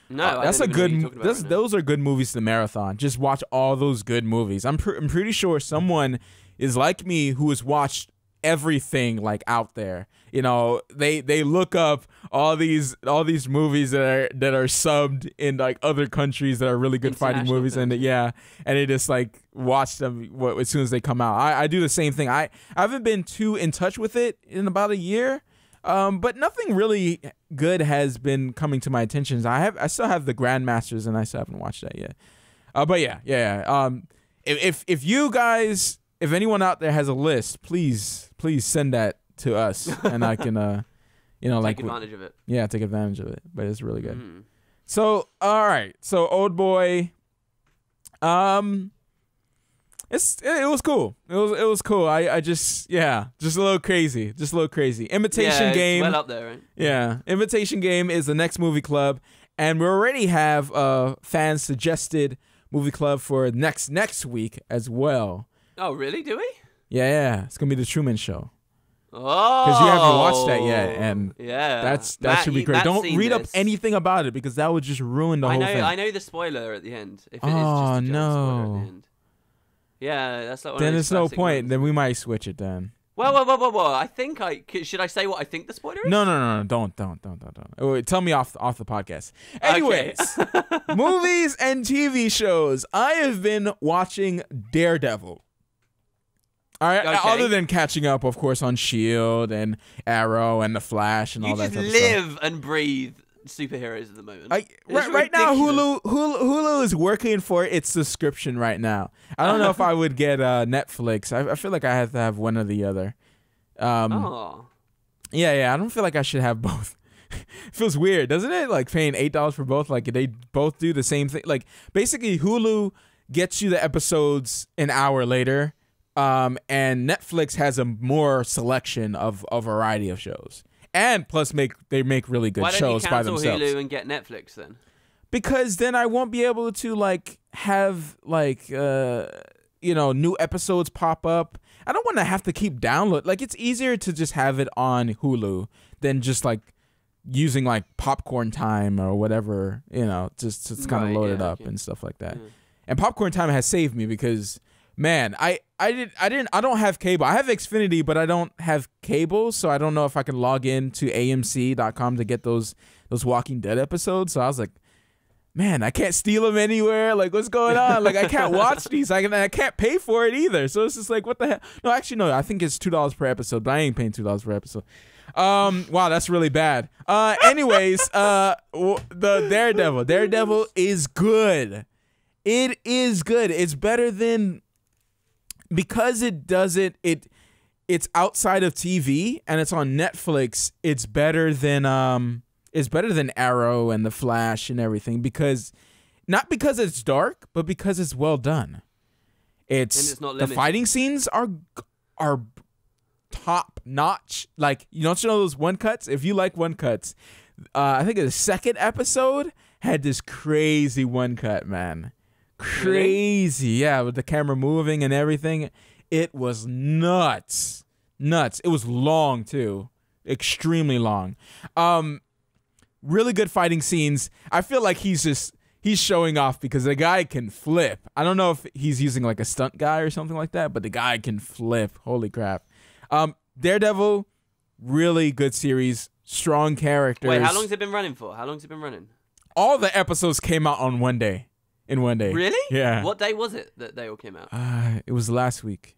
No, that's a good. Those are good movies to marathon. Just watch all those good movies. I'm pretty sure someone is like me who has watched everything like out there. You know, they look up all these movies that are subbed in like other countries that are really good fighting movies, films. and they just like watch them as soon as they come out. I do the same thing. I haven't been too in touch with it in about a year, but nothing really good has been coming to my attention. I still have the Grandmasters, and I still haven't watched that yet. But yeah. If you guys, if anyone out there has a list, please send that to us, and I can, take advantage of it. Yeah, take advantage of it. But it's really good. Mm. So, all right. So, Old Boy, it was cool. It was cool. I just a little crazy. Imitation Game. It's well up there, right? Yeah, Imitation Game is the next movie club, and we already have fan suggested movie club for next week as well. Oh, really? Do we? Yeah. It's gonna be the Truman Show. Oh, because you haven't watched that yet, and that Matt, should be great. Don't read up anything about it, because that would just ruin the whole thing. I know the spoiler at the end. If it is just a spoiler at the end. Yeah, that's like one then of there's no point. Ones. Then we might switch it then. Well. I think should I say what I think the spoiler is? No. Don't. Wait, tell me off the podcast. Anyways, movies and TV shows. I have been watching Daredevil. All right. Okay. Other than catching up, of course, on S.H.I.E.L.D. and Arrow and The Flash and all that stuff. You just live and breathe superheroes at the moment. Right now, Hulu is working for its subscription right now. I don't know if I would get Netflix. I feel like I have to have one or the other. Yeah. I don't feel like I should have both. Feels weird, doesn't it? Like paying $8 for both. Like they both do the same thing. Like basically, Hulu gets you the episodes an hour later. And Netflix has a more selection of a variety of shows, and plus they make really good shows by themselves. Why don't you cancel Hulu and get Netflix then? Because then I won't be able to like have like new episodes pop up. I don't want to have to keep download. Like, it's easier to just have it on Hulu than just like using like Popcorn Time or whatever, just to kind of load it up and stuff like that. And Popcorn Time has saved me because, man, I don't have cable. I have Xfinity, but I don't have cable, so I don't know if I can log in to AMC.com to get those Walking Dead episodes. So I was like, man, I can't steal them anywhere. Like, what's going on? Like, I can't watch these. I can't pay for it either. So it's just like, what the hell? No, actually, no. I think it's $2 per episode, but I ain't paying $2 per episode. Wow, that's really bad. Anyways, the Daredevil is good. It is good. It's better than, because it does it's outside of TV and it's on Netflix. It's better than Arrow and The Flash and everything, because not because it's dark, but because it's well done. It's not limited. The fighting scenes are top notch. Like, don't you know those one cuts? If you like one cuts, I think the second episode had this crazy one cut, man. Crazy, yeah, with the camera moving and everything. It was nuts. It was long too, extremely long. Really good fighting scenes. I feel like he's showing off because the guy can flip. I don't know if he's using like a stunt guy or something like that, but the guy can flip. Holy crap. Daredevil, really good series. Strong characters. Wait, how long has it been running for? All the episodes came out on one day. In one day. Really? Yeah. What day was it that they all came out? It was last week.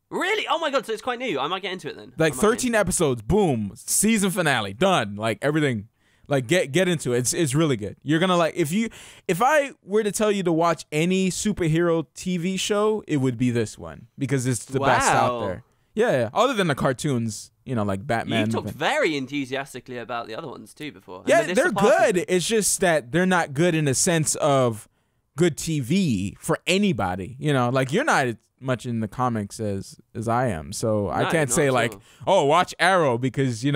Really? Oh my god, so it's quite new. I might get into it then. Like 13 episodes, boom, season finale, done. Like everything. Like get into it. It's really good. You're gonna like, if I were to tell you to watch any superhero TV show, it would be this one because it's the best out there. Yeah. Other than the cartoons, like Batman. You talked very enthusiastically about the other ones too before. Yeah, they're good. It's just that they're not good in the sense of good TV for anybody. Like, you're not as much in the comics as I am, so I can't say like, oh, watch Arrow because you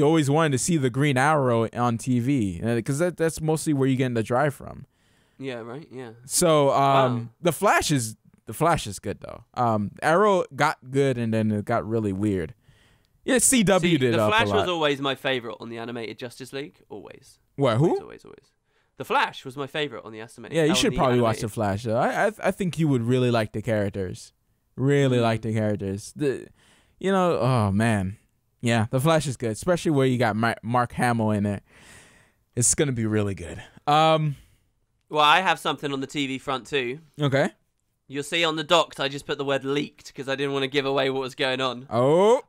always wanted to see the Green Arrow on TV, because that's mostly where you get the drive from. Yeah, right. Yeah. So the Flash is good though. Arrow got good and then it got really weird. Yeah, CW did. The up Flash a lot. was always my favorite on the animated Justice League. Always. What? Who? Always. The Flash was my favorite on the animated. Yeah, you should probably watch the Flash though. I think you would really like the characters. Really like the characters. Oh man. Yeah, the Flash is good, especially where you got Mark Hamill in it. It's gonna be really good. Well, I have something on the TV front too. Okay. You'll see on the docs, I just put the word leaked because I didn't want to give away what was going on. Oh.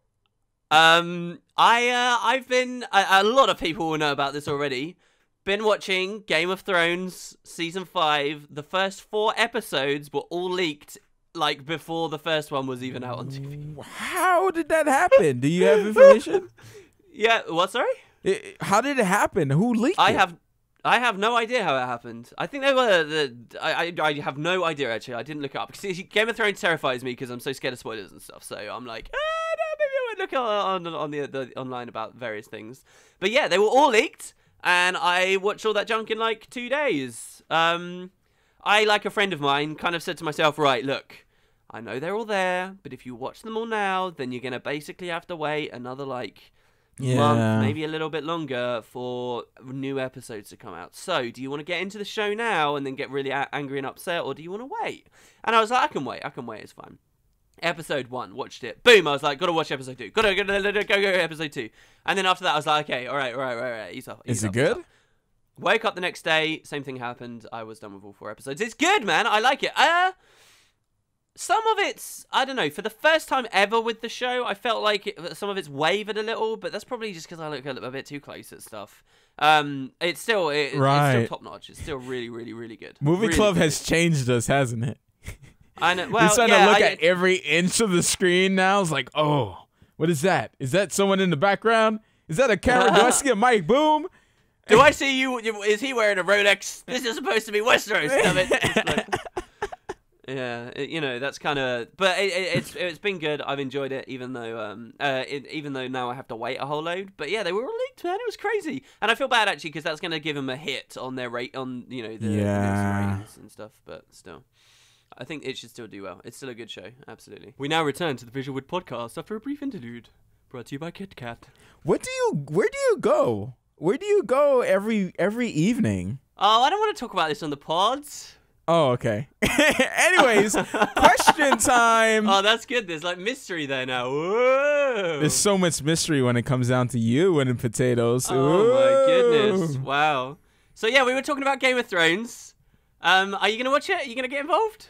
I've been, a lot of people will know about this already, been watching Game of Thrones Season 5. The first 4 episodes were all leaked, like, before the first one was even out on TV. How did that happen? Do you have information? Yeah, what, sorry? How did it happen? Who leaked it? I have no idea how it happened. I think they were I have no idea, actually. I didn't look it up. Because Game of Thrones terrifies me because I'm so scared of spoilers and stuff. So I'm like, no, maybe I won't look on the online about various things. But yeah, they were all leaked. And I watched all that junk in like 2 days. I, like a friend of mine, kind of said to myself, right, look, I know they're all there. But if you watch them all now, then you're going to basically have to wait another month, maybe a little bit longer for new episodes to come out. So, do you want to get into the show now and then get really angry and upset, or do you want to wait? And I was like, I can wait, it's fine. Episode 1, watched it. Boom, I was like, gotta watch episode 2. Go episode 2. And then after that, I was like, okay, all right, ease up. Is it good? Woke up the next day, same thing happened. I was done with all 4 episodes. It's good, man. I like it. Some of it's, I don't know, for the first time ever with the show, I felt like some of it's wavered a little, but that's probably just because I look a bit too close at stuff. It's still top notch. It's still really, really, really good. Movie really Club good. has changed us, hasn't it? I know. Well, you're starting to look at every inch of the screen now. It's like, oh, what is that? Is that someone in the background? Is that a camera? Do I see a mic? Boom. Do I see you? Is he wearing a Rolex? This is supposed to be Westeros. Damn it. Yeah, that's kind of, but it's been good. I've enjoyed it, even though now I have to wait a whole load. But yeah, they were all leaked, man. It was crazy, and I feel bad actually because that's going to give them a hit on their rate on the ratings and stuff. But still, I think it should still do well. It's still a good show, absolutely. We now return to the VisualWood podcast after a brief interlude, brought to you by KitKat. Where do you go? Where do you go every evening? Oh, I don't want to talk about this on the pods. Oh, okay. Anyways, question time. Oh, that's good. There's like mystery there now. Whoa. There's so much mystery when it comes down to you and potatoes. Oh my goodness! Wow. So yeah, we were talking about Game of Thrones. Are you gonna watch it? Are you gonna get involved?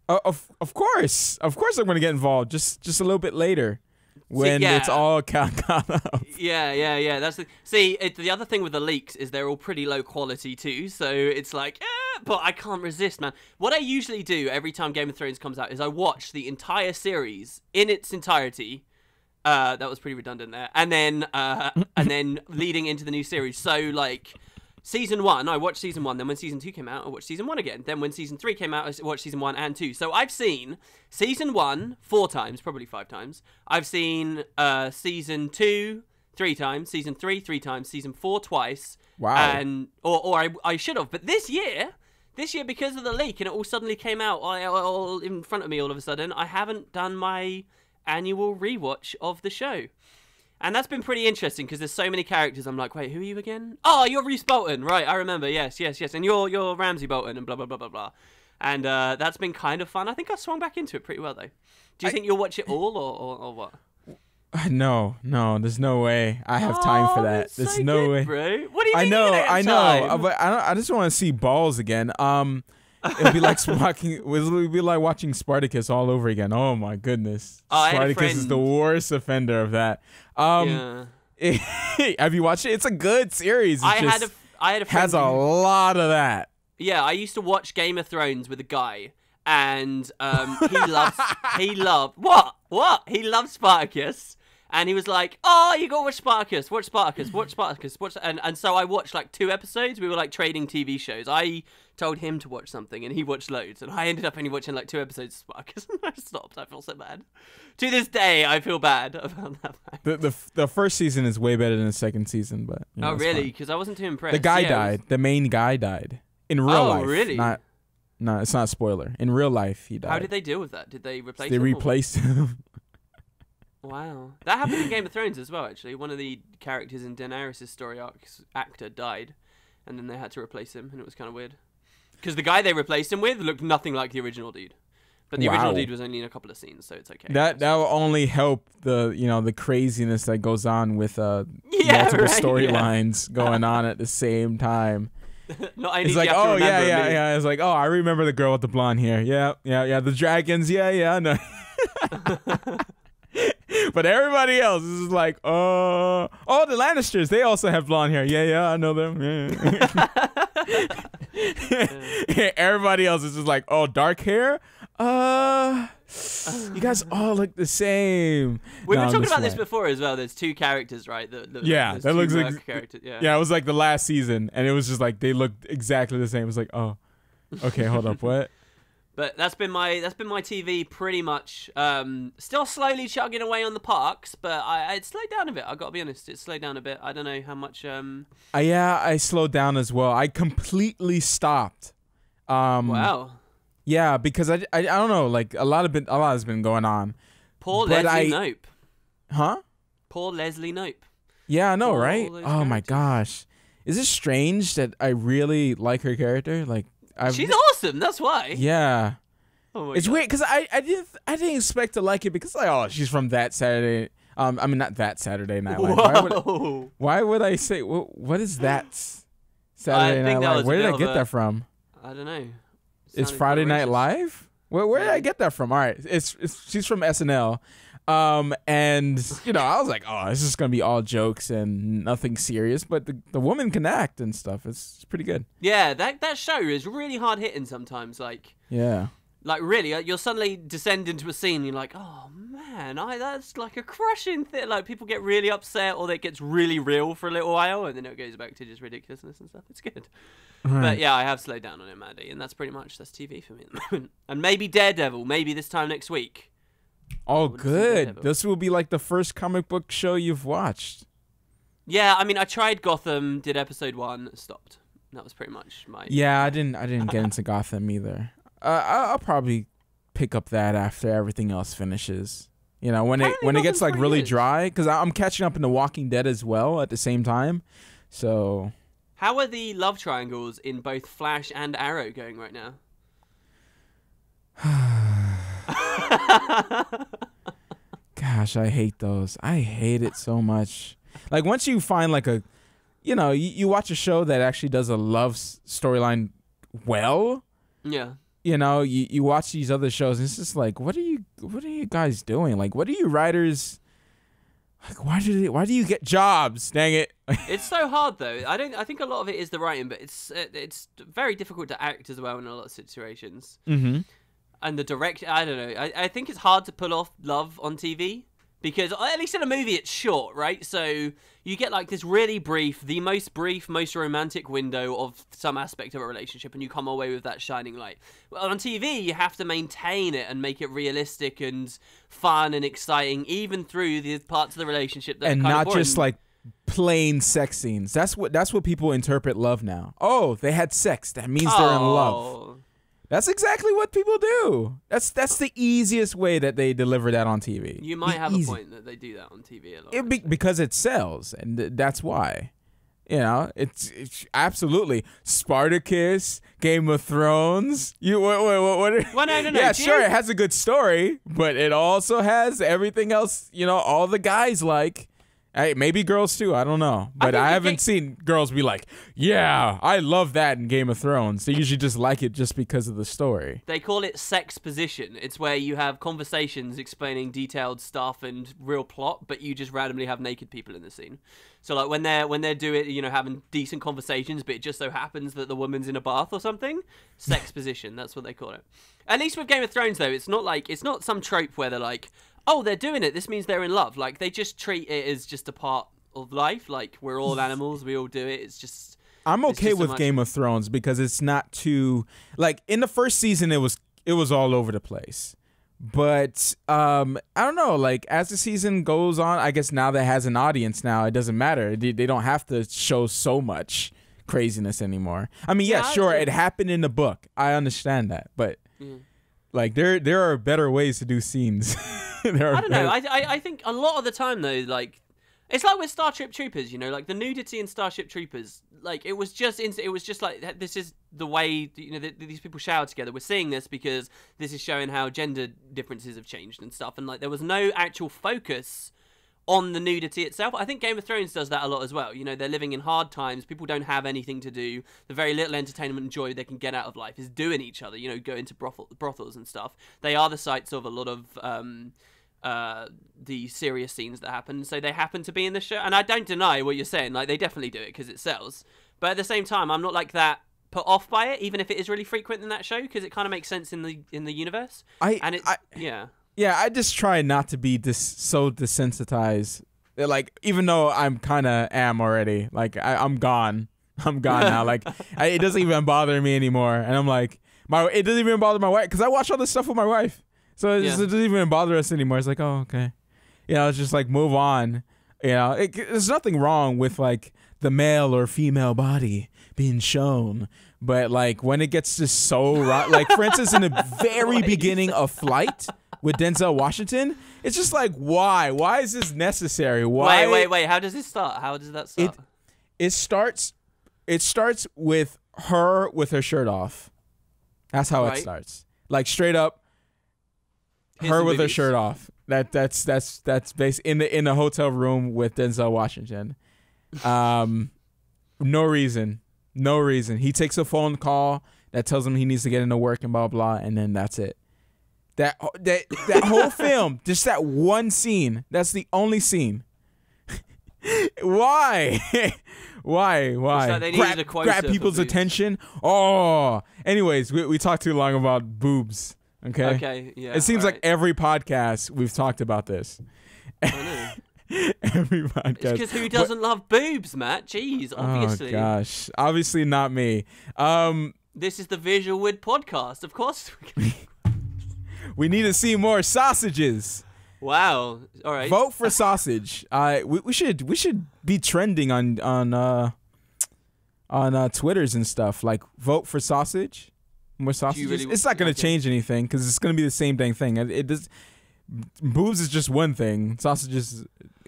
Of course, I'm gonna get involved. Just a little bit later, when it's all caught up. Yeah. That's the other thing with the leaks is they're all pretty low quality too. So it's like, but I can't resist, man. What I usually do every time Game of Thrones comes out is I watch the entire series in its entirety. That was pretty redundant there. And then leading into the new series. So like. Season 1, I watched Season 1, then when Season 2 came out, I watched Season 1 again. Then when Season 3 came out, I watched Season 1 and 2. So I've seen Season 1 4 times, probably 5 times. I've seen Season 2 3 times, Season 3 3 times, Season 4 twice. Wow. And I should have. But this year, because of the leak, and it all suddenly came out all in front of me all of a sudden, I haven't done my annual rewatch of the show. And that's been pretty interesting because there's so many characters. I'm like, wait, who are you again? Oh, you're Reese Bolton. Right, I remember. Yes. And you're Ramsay Bolton and blah, blah, blah, blah, blah. And that's been kind of fun. I think I swung back into it pretty well, though. Do you think you'll watch it all or what? No, there's no way I have time for that. There's so no good, way. Bro. What do you mean? I know. But I just want to see balls again. It'd be like watching Spartacus all over again. Oh my goodness. Spartacus is the worst offender of that. Have you watched it? It's a good series. I had a friend has a lot of that. Yeah, I used to watch Game of Thrones with a guy, and he loved He loved Spartacus. And he was like, oh, you gotta watch Spartacus. Watch Spartacus. And so I watched like 2 episodes. We were like trading TV shows. I told him to watch something and he watched loads. And I ended up only watching like 2 episodes of Spartacus. And I stopped. I feel so bad. To this day, I feel bad about that fact. The first season is way better than the second season. But oh, really? Because I wasn't too impressed. The guy died. The main guy died. In real life. Oh, really? No, it's not a spoiler. In real life, he died. How did they deal with that? Did they replace him? They replaced him. Wow. That happened in Game of Thrones as well, actually. One of the characters in Daenerys' story actor died, and then they had to replace him, and it was kind of weird. Because the guy they replaced him with looked nothing like the original dude. But the original dude was only in a couple of scenes, so it's okay. That will only help the craziness that goes on with multiple storylines going on at the same time. It's like, oh yeah. It's like, oh, I remember the girl with the blonde hair. Yeah. The dragons. Yeah. No. But everybody else is like, the Lannisters, they also have blonde hair. Yeah, I know them. Yeah. Everybody else is just like, oh, dark hair? You guys all look the same. We were talking about this before as well. There's 2 characters, right? That looks like characters. Yeah, it was like the last season, and it was just like they looked exactly the same. It was like, oh, okay, hold up, what? But that's been my TV pretty much. Still slowly chugging away on the parks, but it slowed down a bit. I got to be honest, it slowed down a bit. I don't know how much. I slowed down as well. I completely stopped. Wow. Yeah, because I don't know, like a lot has been going on. Poor Leslie Knope. Huh? Poor Leslie Knope. Yeah, I know, right? Oh my gosh, is it strange that I really like her character? Like. She's awesome. That's why. Yeah. Oh it's weird because I didn't expect to like it because like, oh, she's from that Saturday. I mean, not that Saturday Night Live. Why would I say what is that Saturday Night Live? Where did I get that from? I don't know. It's Friday Night Live. Where did I get that from? All right, she's from SNL. And I was like, oh, it's just gonna be all jokes and nothing serious, but the woman can act and stuff. It's pretty good. Yeah, that show is really hard hitting sometimes. Like, yeah, like really, you'll suddenly descend into a scene. And you're like, oh man, that's like a crushing thing. Like people get really upset, or it gets really real for a little while, and then it goes back to just ridiculousness and stuff. It's good. Right. But yeah, I have slowed down on it, Maddie, and that's TV for me at the moment. And maybe Daredevil, maybe this time next week. Oh, good. This will be like the first comic book show you've watched. Yeah, I mean, I tried Gotham, did episode 1, stopped. That was pretty much my. Yeah, I didn't get into Gotham either. I'll probably pick up that after everything else finishes. You know, when it gets like really dry, because I'm catching up in The Walking Dead as well at the same time. So, how are the love triangles in both Flash and Arrow going right now? Gosh, I hate those. I hate it so much. Like once you find like a, you know, you watch a show that actually does a love storyline well. Yeah. You know, you watch these other shows and it's just like, what are you guys doing? Like, what are you writers? Like, why do you get jobs? Dang it! It's so hard though. I think a lot of it is the writing, but it's very difficult to act as well in a lot of situations. Mm-hmm. And the direction, I don't know. I think it's hard to pull off love on TV because at least in a movie it's short, right? So you get like this really brief, most romantic window of some aspect of a relationship, and you come away with that shining light. Well, on TV, you have to maintain it and make it realistic and fun and exciting, even through the parts of the relationship that and are kind not of boring. Just like plain sex scenes. That's what people interpret love now. Oh, they had sex. That means they're in love. That's exactly what people do. That's the easiest way that they deliver that on TV. You might have a point that they do that on TV a lot. Because it sells, and that's why. You know, it's absolutely Spartacus, Game of Thrones. You what? Well, no. Yeah, sure, it has a good story, but it also has everything else. You know, all the guys like. Hey, maybe girls too. I don't know, but I haven't seen girls be like, "Yeah, I love that" in Game of Thrones. They usually just like it just because of the story. They call it sex position. It's where you have conversations explaining detailed stuff and real plot, but you just randomly have naked people in the scene. So like when they're doing, you know, having decent conversations, but it just so happens that the woman's in a bath or something. Sex position. That's what they call it. At least with Game of Thrones, though, it's not some trope where they're like, oh, they're doing it, this means they're in love. Like, they just treat it as just a part of life. Like, we're all animals, we all do it. It's just... I'm okay with Game of Thrones because it's not too... Like, in the first season, it was all over the place. But, I don't know, like, as the season goes on, I guess now that it has an audience now, it doesn't matter. They don't have to show so much craziness anymore. I mean, yeah, sure, it happened in the book. I understand that, but... Like, there are better ways to do scenes. I don't know. I think a lot of the time, though, like, it's like with Starship Troopers, you know, like the nudity in Starship Troopers, like, it was just like, this is the way, you know, these people shower together. We're seeing this because this is showing how gender differences have changed and stuff. And, like, there was no actual focus on the nudity itself. I think Game of Thrones does that a lot as well. You know, they're living in hard times. People don't have anything to do. The very little entertainment and joy they can get out of life is doing each other, you know, go into brothels and stuff. They are the sites of a lot of the serious scenes that happen. So they happen to be in the show. And I don't deny what you're saying. Like, they definitely do it because it sells. But at the same time, I'm not like that put off by it, even if it is really frequent in that show, because it kind of makes sense in the universe. Yeah, I just try not to be so desensitized. Like, even though I'm kind of am already. Like, I'm gone. I'm gone now. Like, it doesn't even bother me anymore. And I'm like, it doesn't even bother my wife because I watch all this stuff with my wife. So it doesn't even bother us anymore. It's like, oh, okay. You know, it's just like move on. You know, there's nothing wrong with like the male or female body being shown. But like when it gets just so like, for instance, in the very beginning of Flight with Denzel Washington, it's just like, why? Why is this necessary? Why? Wait. How does this start? How does that start? It starts with her shirt off. That's how it starts. Like straight up, her with her shirt off. That's based in the hotel room with Denzel Washington. No reason. He takes a phone call that tells him he needs to get into work and blah blah, and then that's it. That whole film, just that one scene. That's the only scene. Why? Why? Like they needed a quota grab people's attention. Oh, anyways, we talked too long about boobs. Okay, yeah. It seems like every podcast we've talked about this. I know. Every podcast. It's because who doesn't love boobs, Matt? Jeez, obviously. Oh gosh, obviously not me. This is the VisualWood podcast, of course. We need to see more sausages. Wow. All right. Vote for sausage. We should be trending on Twitters and stuff. Like vote for sausage. More sausages. really It's not gonna okay. change anything because it's gonna be the same dang thing. It does. Boobs is just one thing. Sausages,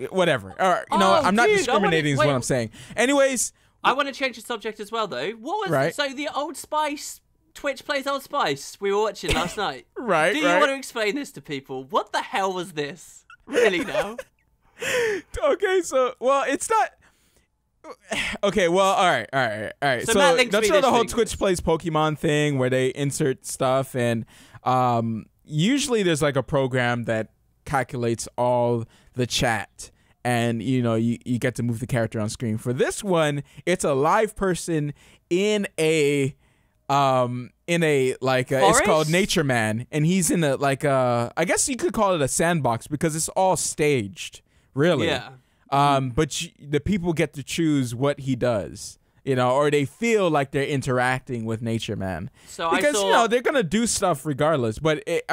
whatever. All right, I'm not discriminating. Is what I'm saying. Anyways, I want to change the subject as well, though. What was so the Old Spice? Twitch plays Old Spice. We were watching last night. Right. Do you want to explain this to people? What the hell was this? Really now? Okay, so it's not. Okay, well, all right. So Matt links don't me you know this the whole thing. Twitch plays Pokemon thing where they insert stuff, and usually there's like a program that calculates all the chat, and you get to move the character on screen. For this one, it's a live person in a it's called Nature Man, and he's in I guess you could call it a sandbox because it's all staged, really. Yeah. But the people get to choose what he does, or they feel like they're interacting with Nature Man. So because they're gonna do stuff regardless. But if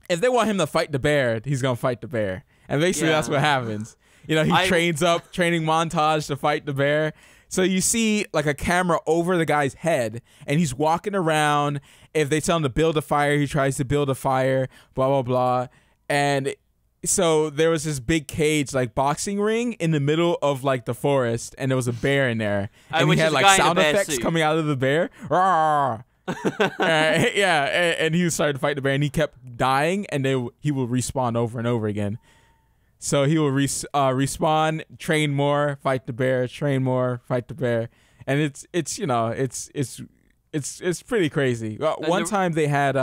they want him to fight the bear, he's gonna fight the bear, and basically that's what happens. He trains up, training montage to fight the bear. So you see like a camera over the guy's head, and he's walking around. If they tell him to build a fire, he tries to build a fire. Blah blah blah, and. So there was this big cage, like boxing ring, in the middle of like the forest, and there was a bear in there, and he had like sound effects coming out of the bear. And he started to fight the bear, and he kept dying, and he will respawn over and over again. So he will respawn, train more, fight the bear, train more, fight the bear, and it's pretty crazy. One time they had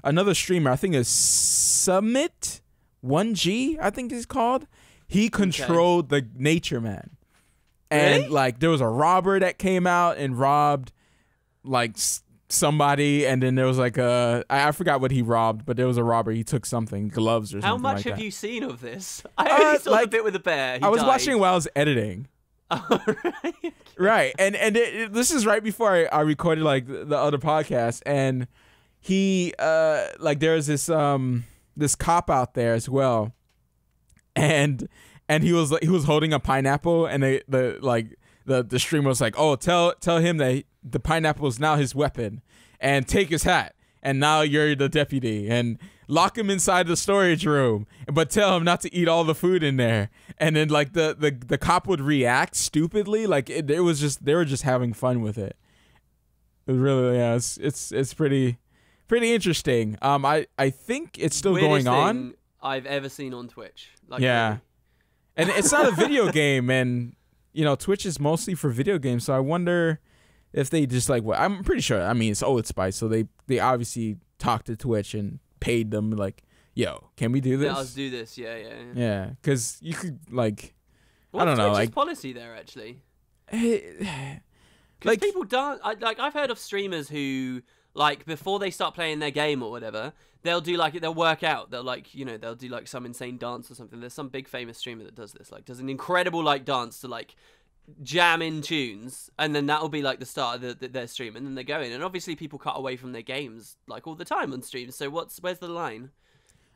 another streamer, I think it's Summit. 1G, I think he's called. He controlled the Nature Man, and like there was a robber that came out and robbed like somebody, and then there was like I forgot what he robbed, but there was a robber. He took something, gloves or something. How much like have that. you seen of this? I only saw the bit with the bear. I was watching while I was editing. Right, and this is right before I recorded like the other podcast, and he there's this cop out there as well, and he was holding a pineapple, and the streamer was like, oh, tell him that the pineapple is now his weapon, and take his hat, and now you're the deputy, and lock him inside the storage room, but tell him not to eat all the food in there. And then like the cop would react stupidly, like they were just having fun with it. It was really it's pretty interesting. I think it's still Weirdest going on. thing I've ever seen on Twitch. Like, yeah, and it's not a video game, and Twitch is mostly for video games. So I wonder if they just I'm pretty sure. I mean, it's Old Spice, so they obviously talked to Twitch and paid them like, yo, can we do this? Yeah, let's do this. Yeah. Yeah, because you could What's I don't know, Twitch's policy there actually. Because people don't. I've heard of streamers who. Like, before they start playing their game or whatever, they'll work out. They'll they'll do like some insane dance or something. There's some big famous streamer that does this. Like, does an incredible dance to like jam in tunes, and then that'll be like the start of their stream, and then they go in. And obviously, people cut away from their games like all the time on stream. So where's the line?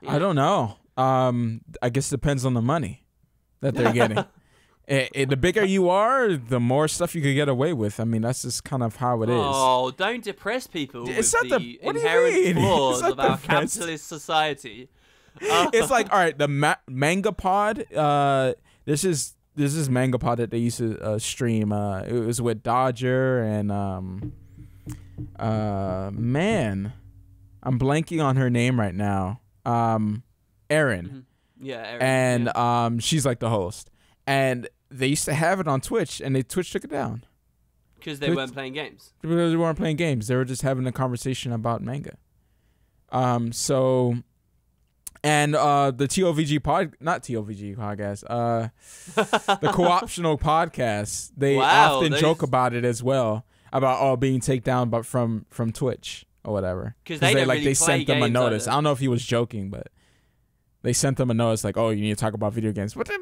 I don't know. I guess it depends on the money that they're getting. The bigger you are, the more stuff you could get away with. I mean, that's just kind of how it is. Oh, don't depress people It's with not the what do you inherent mean? flaws It's of not our the best. capitalist society. It's like, all right, the Manga Pod. This is Manga Pod that they used to stream. It was with Dodger and man, I'm blanking on her name right now. Erin. Mm-hmm. Yeah, Erin. And she's like the host, and they used to have it on Twitch, and Twitch took it down because they weren't playing games. Because they weren't playing games. They were just having a conversation about manga. So, and the TOVG not TOVG podcast, the co-optional podcast, they often joke about it as well, about being taken down, but from Twitch or whatever. Because they sent them a notice. I don't know if he was joking, but they sent them a notice like, oh, you need to talk about video games. But they're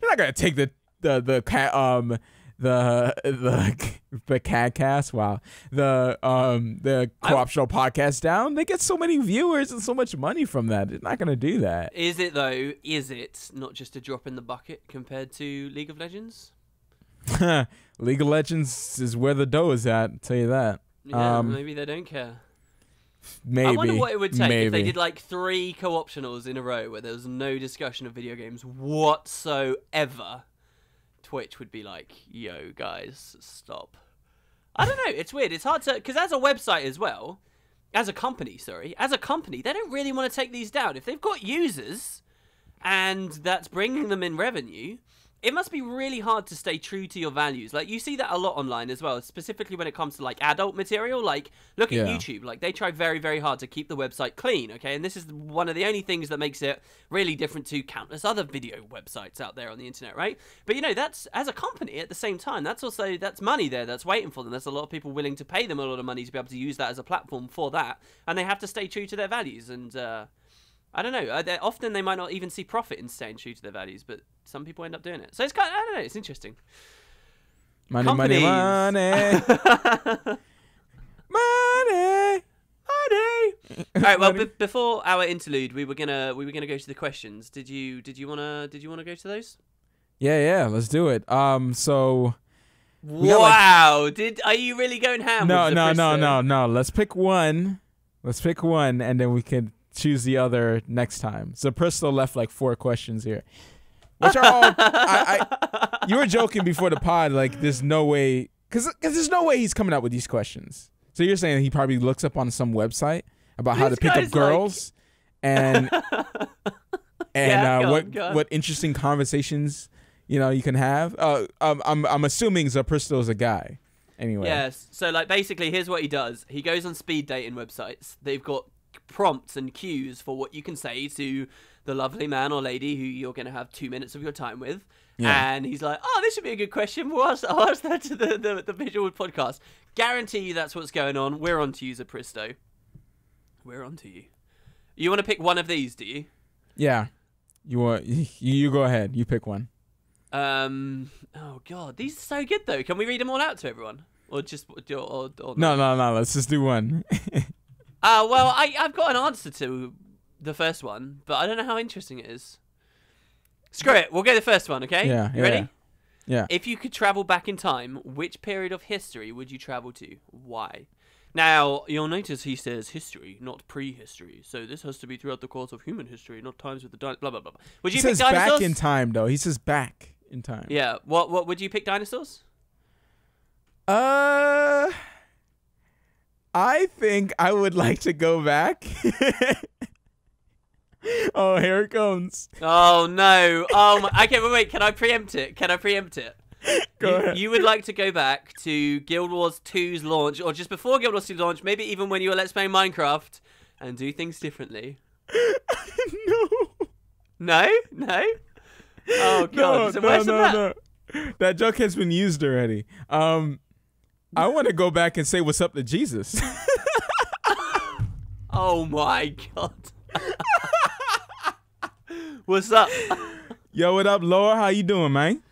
not gonna take the CADcast, wow, the co-optional podcast down. They get so many viewers and so much money from that. They're not gonna do that. Is it though? Is it not just a drop in the bucket compared to League of Legends? League of Legends is where the dough is at, I'll tell you that. Yeah, maybe they don't care. Maybe. I wonder what it would take if they maybe. did like 3 co-optionals in a row where there was no discussion of video games whatsoever. Twitch would be like, yo, guys, stop. I don't know. It's weird. It's hard to... Because as a website as well, as a company, they don't really want to take these down. If they've got users and that's bringing them in revenue... It must be really hard to stay true to your values. Like, you see that a lot online as well, specifically when it comes to, like, adult material. Like, look at YouTube. Like, they try very, very hard to keep the website clean, okay? And this is one of the only things that makes it really different to countless other video websites out there on the internet, right? But, you know, that's, as a company, at the same time, that's money there that's waiting for them. There's a lot of people willing to pay them a lot of money to be able to use that as a platform for that. And they have to stay true to their values. And, I don't know. Often they might not even see profit in staying true to their values, but some people end up doing it. So it's kind of, I don't know. It's interesting. Money, Companies. money, money. Money. All right. Well, before our interlude, we were gonna go to the questions. Did you wanna go to those? Yeah. Let's do it. So. Wow. Are you really going ham? No. with the No. Let's pick one, and then we can choose the other next time. So Bristol left like 4 questions here, which are all. You were joking before the pod, like there's no way, because there's no way he's coming up with these questions. So you're saying he probably looks up on some website about how to pick up girls, and what interesting conversations you can have. I'm assuming Zapristo is a guy. Anyway. Yes. So like basically, here's what he does. He goes on speed dating websites. They've got prompts and cues for what you can say to the lovely man or lady who you're going to have 2 minutes of your time with. Yeah. And he's like, oh, this would be a good question. I'll ask that to the VisualWood podcast. Guarantee you that's what's going on. We're on to you, Zapristo. We're on to you. You want to pick one of these, do you? Yeah. You go ahead. You pick one. Oh, God. These are so good, though. Can we read them all out to everyone? Or just... Or No. Let's just do one. Well, I've got an answer to the first one, but I don't know how interesting it is. Screw it. We'll go to the first one, okay? Yeah. You ready? Yeah. If you could travel back in time, which period of history would you travel to? Why? Now, you'll notice he says history, not prehistory. So this has to be throughout the course of human history, not times with the blah, blah, blah. Would you pick dinosaurs? He says back in time, though. He says back in time. Yeah. What would you pick, dinosaurs? I think I would like to go back. Oh, here it comes. Oh, no. Okay, wait. Can I preempt it? Go ahead. You would like to go back to Guild Wars 2's launch, or just before Guild Wars 2's launch, maybe even when you were Let's Play Minecraft, and do things differently. No? Oh, God. Is it worse than that? No. That joke has been used already. I want to go back and say what's up to Jesus. Oh, my God. What's up? Yo, what up, Laura? How you doing, man?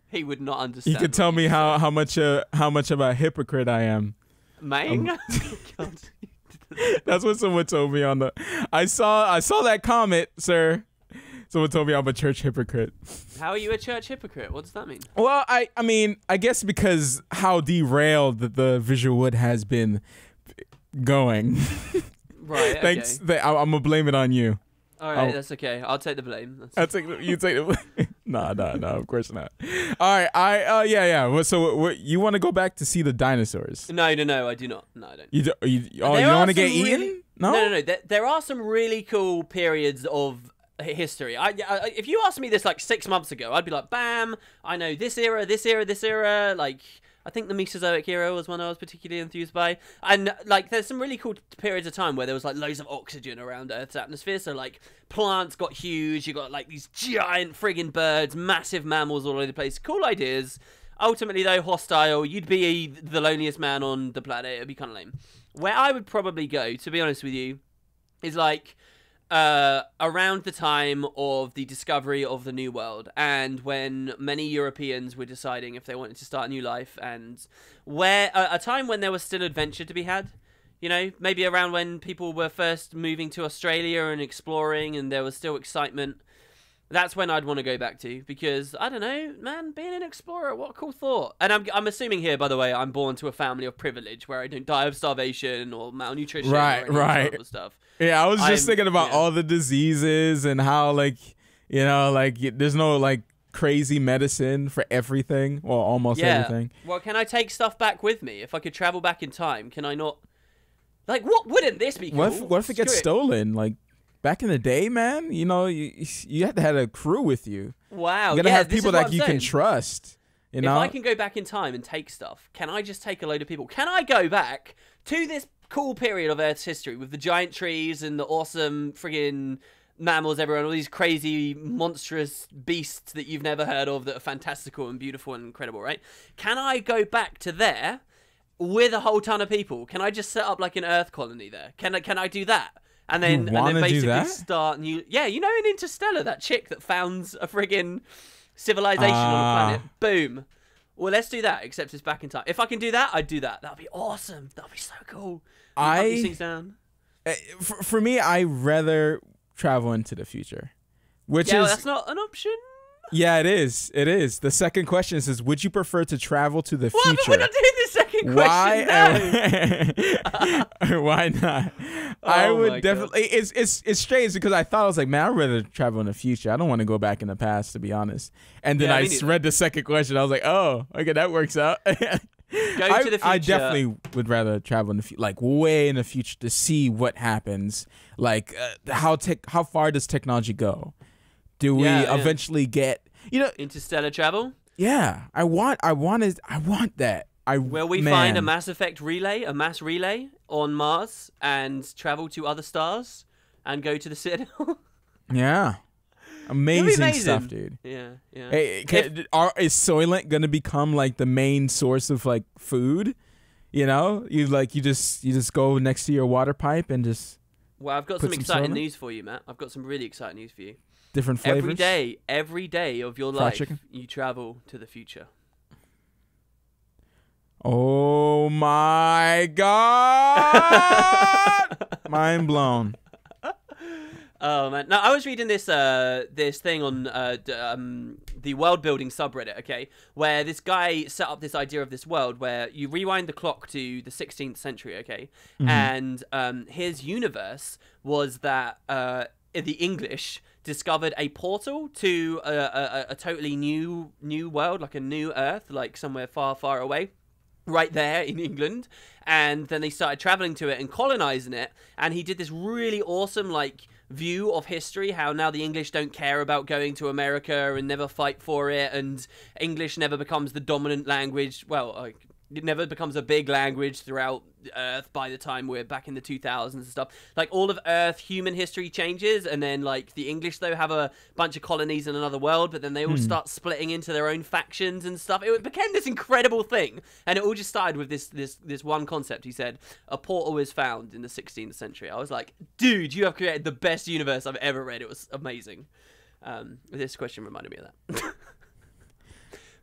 He would not understand. You could tell me how much of a hypocrite I am. Man? God. That's what someone told me on the... I saw that comment, sir. Someone told me I'm a church hypocrite. How are you a church hypocrite? What does that mean? Well, I mean, I guess because how derailed the VisualWood has been going. Right, Thanks. Okay. I'm going to blame it on you. All right, that's okay. I'll take the blame. You take the blame. No, of course not. All right, yeah. So you want to go back to see the dinosaurs? No, I do not. No, I don't. You don't want to get eaten? No. There are some really cool periods of history. If you asked me this like 6 months ago, I'd be like, bam, I know this era. Like, I think the Mesozoic era was one I was particularly enthused by. And, like, there's some really cool periods of time where there was, like, loads of oxygen around Earth's atmosphere. So, like, plants got huge. You got, like, these giant friggin' birds, massive mammals all over the place. Cool ideas. Ultimately, though, hostile. You'd be the loneliest man on the planet. It'd be kind of lame. Where I would probably go, to be honest with you, is, like... around the time of the discovery of the New World, and when many Europeans were deciding if they wanted to start a new life, and where a time when there was still adventure to be had, maybe around when people were first moving to Australia and exploring, and there was still excitement. That's when I'd want to go back to, because I don't know, man, being an explorer, what a cool thought. And I'm assuming here, by the way, I'm born to a family of privilege where I don't die of starvation or malnutrition or any sort of stuff. Yeah, I was just thinking about all the diseases and how, like, you know, like there's no like crazy medicine for everything, or almost everything. Well, can I take stuff back with me? If I could travel back in time, can I not? Like, what wouldn't this be cool? What if it gets stolen? Like, back in the day, man, you know, you had to have a crew with you. Wow. You gotta have people that you can trust. You know? If I can go back in time and take stuff, can I just take a load of people? Can I go back to this cool period of Earth's history with the giant trees and the awesome friggin' mammals everywhere, all these crazy monstrous beasts that you've never heard of that are fantastical and beautiful and incredible, right? Can I go back to there with a whole ton of people? Can I just set up like an Earth colony there? Can I do that? And then basically start new. Yeah, you know, in Interstellar, that chick that founds a friggin' civilization on a planet. Boom. Well, let's do that, except it's back in time. If I can do that, I'd do that. That'd be awesome. That'd be so cool. Write these things down. For me, I rather travel into the future. Well, that's not an option. Yeah, it is. It is. The second question is would you prefer to travel to the future? We're not doing the second question. No. Why not? I would definitely. It's strange because I thought, I was like, man, I'd rather travel in the future. I don't want to go back in the past, to be honest. And then I read the second question. I was like, oh, okay, that works out. Go to the future. I definitely would rather travel in the future, like way in the future, to see what happens. Like how far does technology go? Do we eventually get, you know, interstellar travel? Yeah, I want that. Will we find a mass relay on Mars and travel to other stars and go to the Citadel? Yeah. Amazing stuff, dude. Yeah, yeah. Hey, is Soylent gonna become like the main source of like food? You know, you just go next to your water pipe and just. Well, I've got some exciting news for you, Matt. I've got some really exciting news for you. Different flavors. Every day of your life, you travel to the future. Oh my God! Mind blown. Oh man! Now I was reading this thing on the world building subreddit, okay, where this guy set up this idea of this world where you rewind the clock to the 16th century, okay, and his universe was that the English discovered a portal to a totally new world, like a new Earth, like somewhere far, far away. Right there in England, and then they started traveling to it and colonizing it, and he did this really awesome like view of history, how now the English don't care about going to America and never fight for it, and English never becomes the dominant language. Well, it never becomes a big language throughout Earth by the time we're back in the 2000s and stuff. Like, all of Earth human history changes, and then like the English though have a bunch of colonies in another world, but then they all start splitting into their own factions and stuff. It became this incredible thing, and it all just started with this one concept. He said a portal was found in the 16th century. I was like, dude, you have created the best universe I've ever read. It was amazing. This question reminded me of that.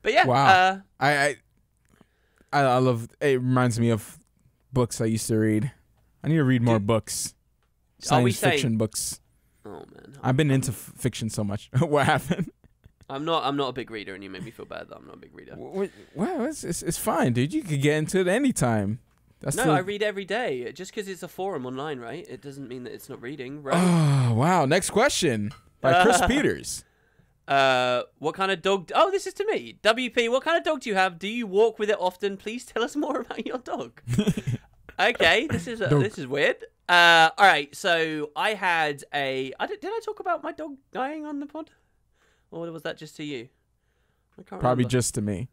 But yeah, wow. I love it. Reminds me of books I used to read. I need to read more books. Science fiction books. Oh man, I've been into fiction so much. What happened? I'm not a big reader, and you made me feel bad that I'm not a big reader. Well, it's fine, dude. You could get into it anytime. I read every day. Just because it's a forum online, right? It doesn't mean that it's not reading, right? Oh wow! Next question by Chris Peters. What kind of dog? Oh, this is to me. WP, what kind of dog do you have? Do you walk with it often? Please tell us more about your dog. Okay, this is weird. All right, so I had did I talk about my dog dying on the pod, or was that just to you? I can't Probably remember. Just to me.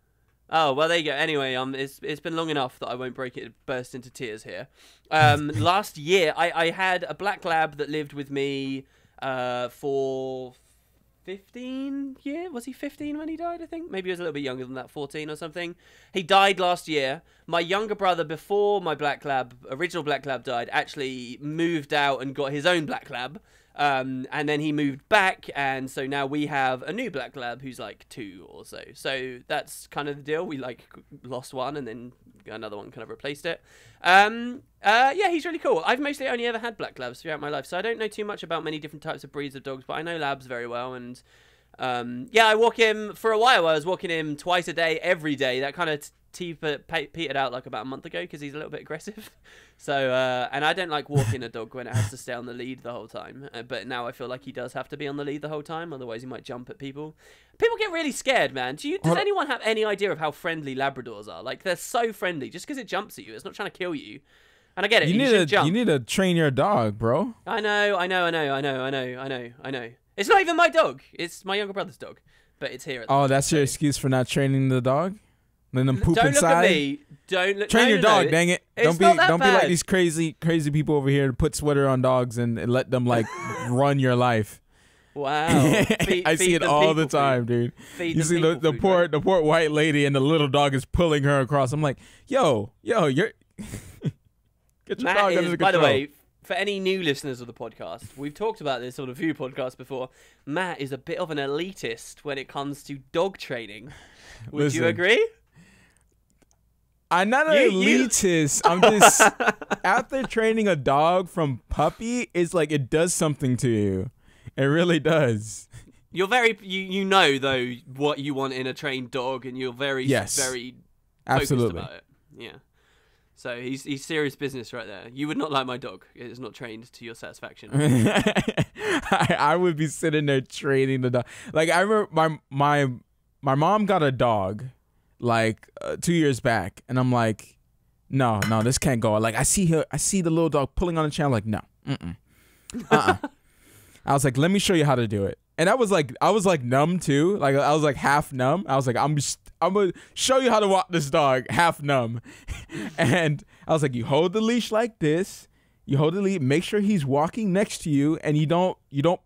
Oh well, there you go. Anyway, it's been long enough that I won't burst into tears here. Last year I had a black lab that lived with me for 15 years. Was he 15 when he died? I think maybe he was a little bit younger than that, 14 or something. He died last year. My younger brother, before my original black lab died, actually moved out and got his own black lab, and then he moved back, and so now we have a new black lab who's like 2 or so. So that's kind of the deal. We like lost one and then another one kind of replaced it. Yeah, he's really cool. I've mostly only ever had black labs throughout my life, so I don't know too much about many different types of breeds of dogs, but I know labs very well, and Yeah, I walk him for a while. I was walking him twice a day, every day. That kind of petered out like about a month ago because he's a little bit aggressive. So, and I don't like walking a dog when it has to stay on the lead the whole time. But now I feel like he does have to be on the lead the whole time. Otherwise, he might jump at people. People get really scared, man. Does anyone have any idea of how friendly Labradors are? Like, they're so friendly. Just because it jumps at you, it's not trying to kill you. And I get it. You need to train your dog, bro. I know. It's not even my dog. It's my younger brother's dog. But it's here at the moment, that's your excuse for not training the dog? Letting them poop don't inside? Look at me. Don't look. Train your dog, dang it. Don't be bad. like these crazy people over here to put sweater on dogs and let them like run your life. Wow. I see it all the time, dude. You see the poor white lady and the little dog is pulling her across. I'm like, yo, you're get your Matt dog under control. By the way, for any new listeners of the podcast, we've talked about this on a few podcasts before. Matt is a bit of an elitist when it comes to dog training. Would you agree? I'm not an elitist. I'm just after training a dog from puppy, it's like it does something to you. It really does. You're very you know though what you want in a trained dog, and you're very very focused about it. Yeah. So he's serious business right there. You would not like my dog. It is not trained to your satisfaction. I would be sitting there training the dog. Like I remember my mom got a dog like 2 years back, and I'm like, no, this can't go. Like I see the little dog pulling on the chain. I'm like, no, I was like, let me show you how to do it. And I was like numb too. Like I was like half numb. I was like, I'm gonna show you how to walk this dog half numb. And I was like, you hold the leash like this. You hold the leash. Make sure he's walking next to you, and you don't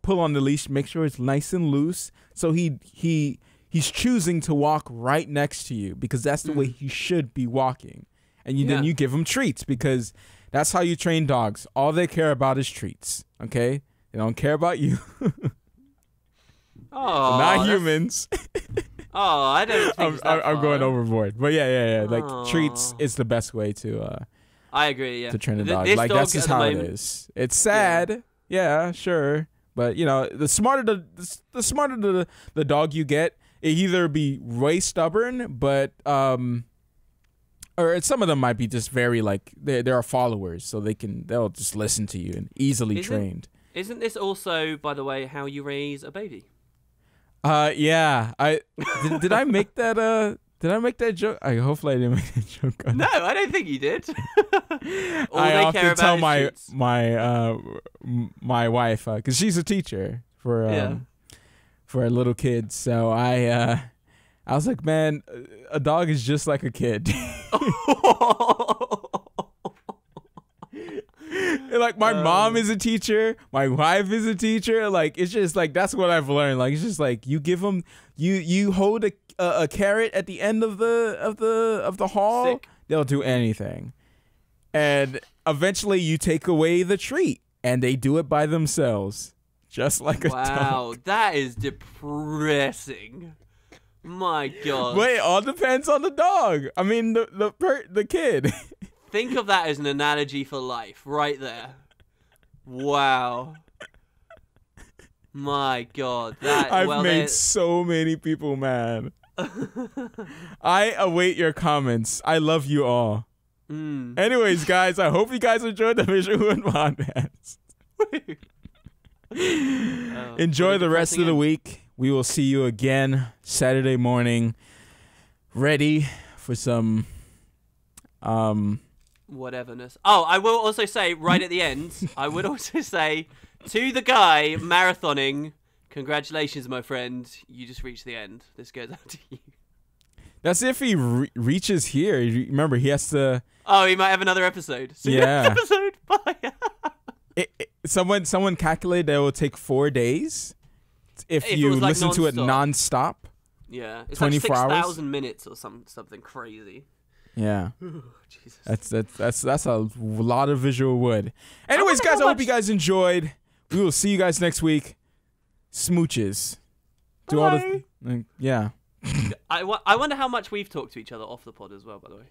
pull on the leash. Make sure it's nice and loose. So he's choosing to walk right next to you because that's the way he should be walking. And then you give him treats because that's how you train dogs. All they care about is treats. Okay, they don't care about you. Oh, not humans. Oh, I don't think I'm going overboard. But yeah. Like treats is the best way to I agree, yeah. To train a dog. Like that's just how it is. It's sad. Yeah, sure. But you know, the smarter the dog you get, it either be way stubborn, but or some of them might be just very like they are followers, so they'll just listen to you and easily trained. Isn't this also, by the way, how you raise a baby? Yeah. Did I make that joke? Hopefully I didn't make that joke. No, I don't think you did. I often tell my wife because she's a teacher for a little kid. So I was like, man, a dog is just like a kid. Like my mom is a teacher, my wife is a teacher. Like it's just like that's what I've learned. Like it's just like you give them, you hold a carrot at the end of the hall, Sick. They'll do anything, and eventually you take away the treat, and they do it by themselves, just like a dog. Wow, that is depressing. My God. But it all depends on the dog. I mean the kid. Think of that as an analogy for life, right there. Wow. My God. I've made so many people mad. I await your comments. I love you all. Anyways, guys, I hope you guys enjoyed the VisualWood podcast. Enjoy the rest of the week. We will see you again Saturday morning. Ready for some whateverness. Oh, I will also say right at the end, I would also say to the guy marathoning, congratulations, my friend. You just reached the end. This goes out to you. That's if he reaches here. Remember, he has to. Oh, he might have another episode. See you next episode. Bye. Someone calculated that it will take 4 days if you like listen to it non-stop. Yeah, it's 24 like 6,000 hours? minutes or something crazy. Yeah. Jesus. That's a lot of VisualWood. Anyways, guys, I hope you guys enjoyed. We will see you guys next week. Smooches. Do all the yeah. I wonder how much we've talked to each other off the pod as well, by the way.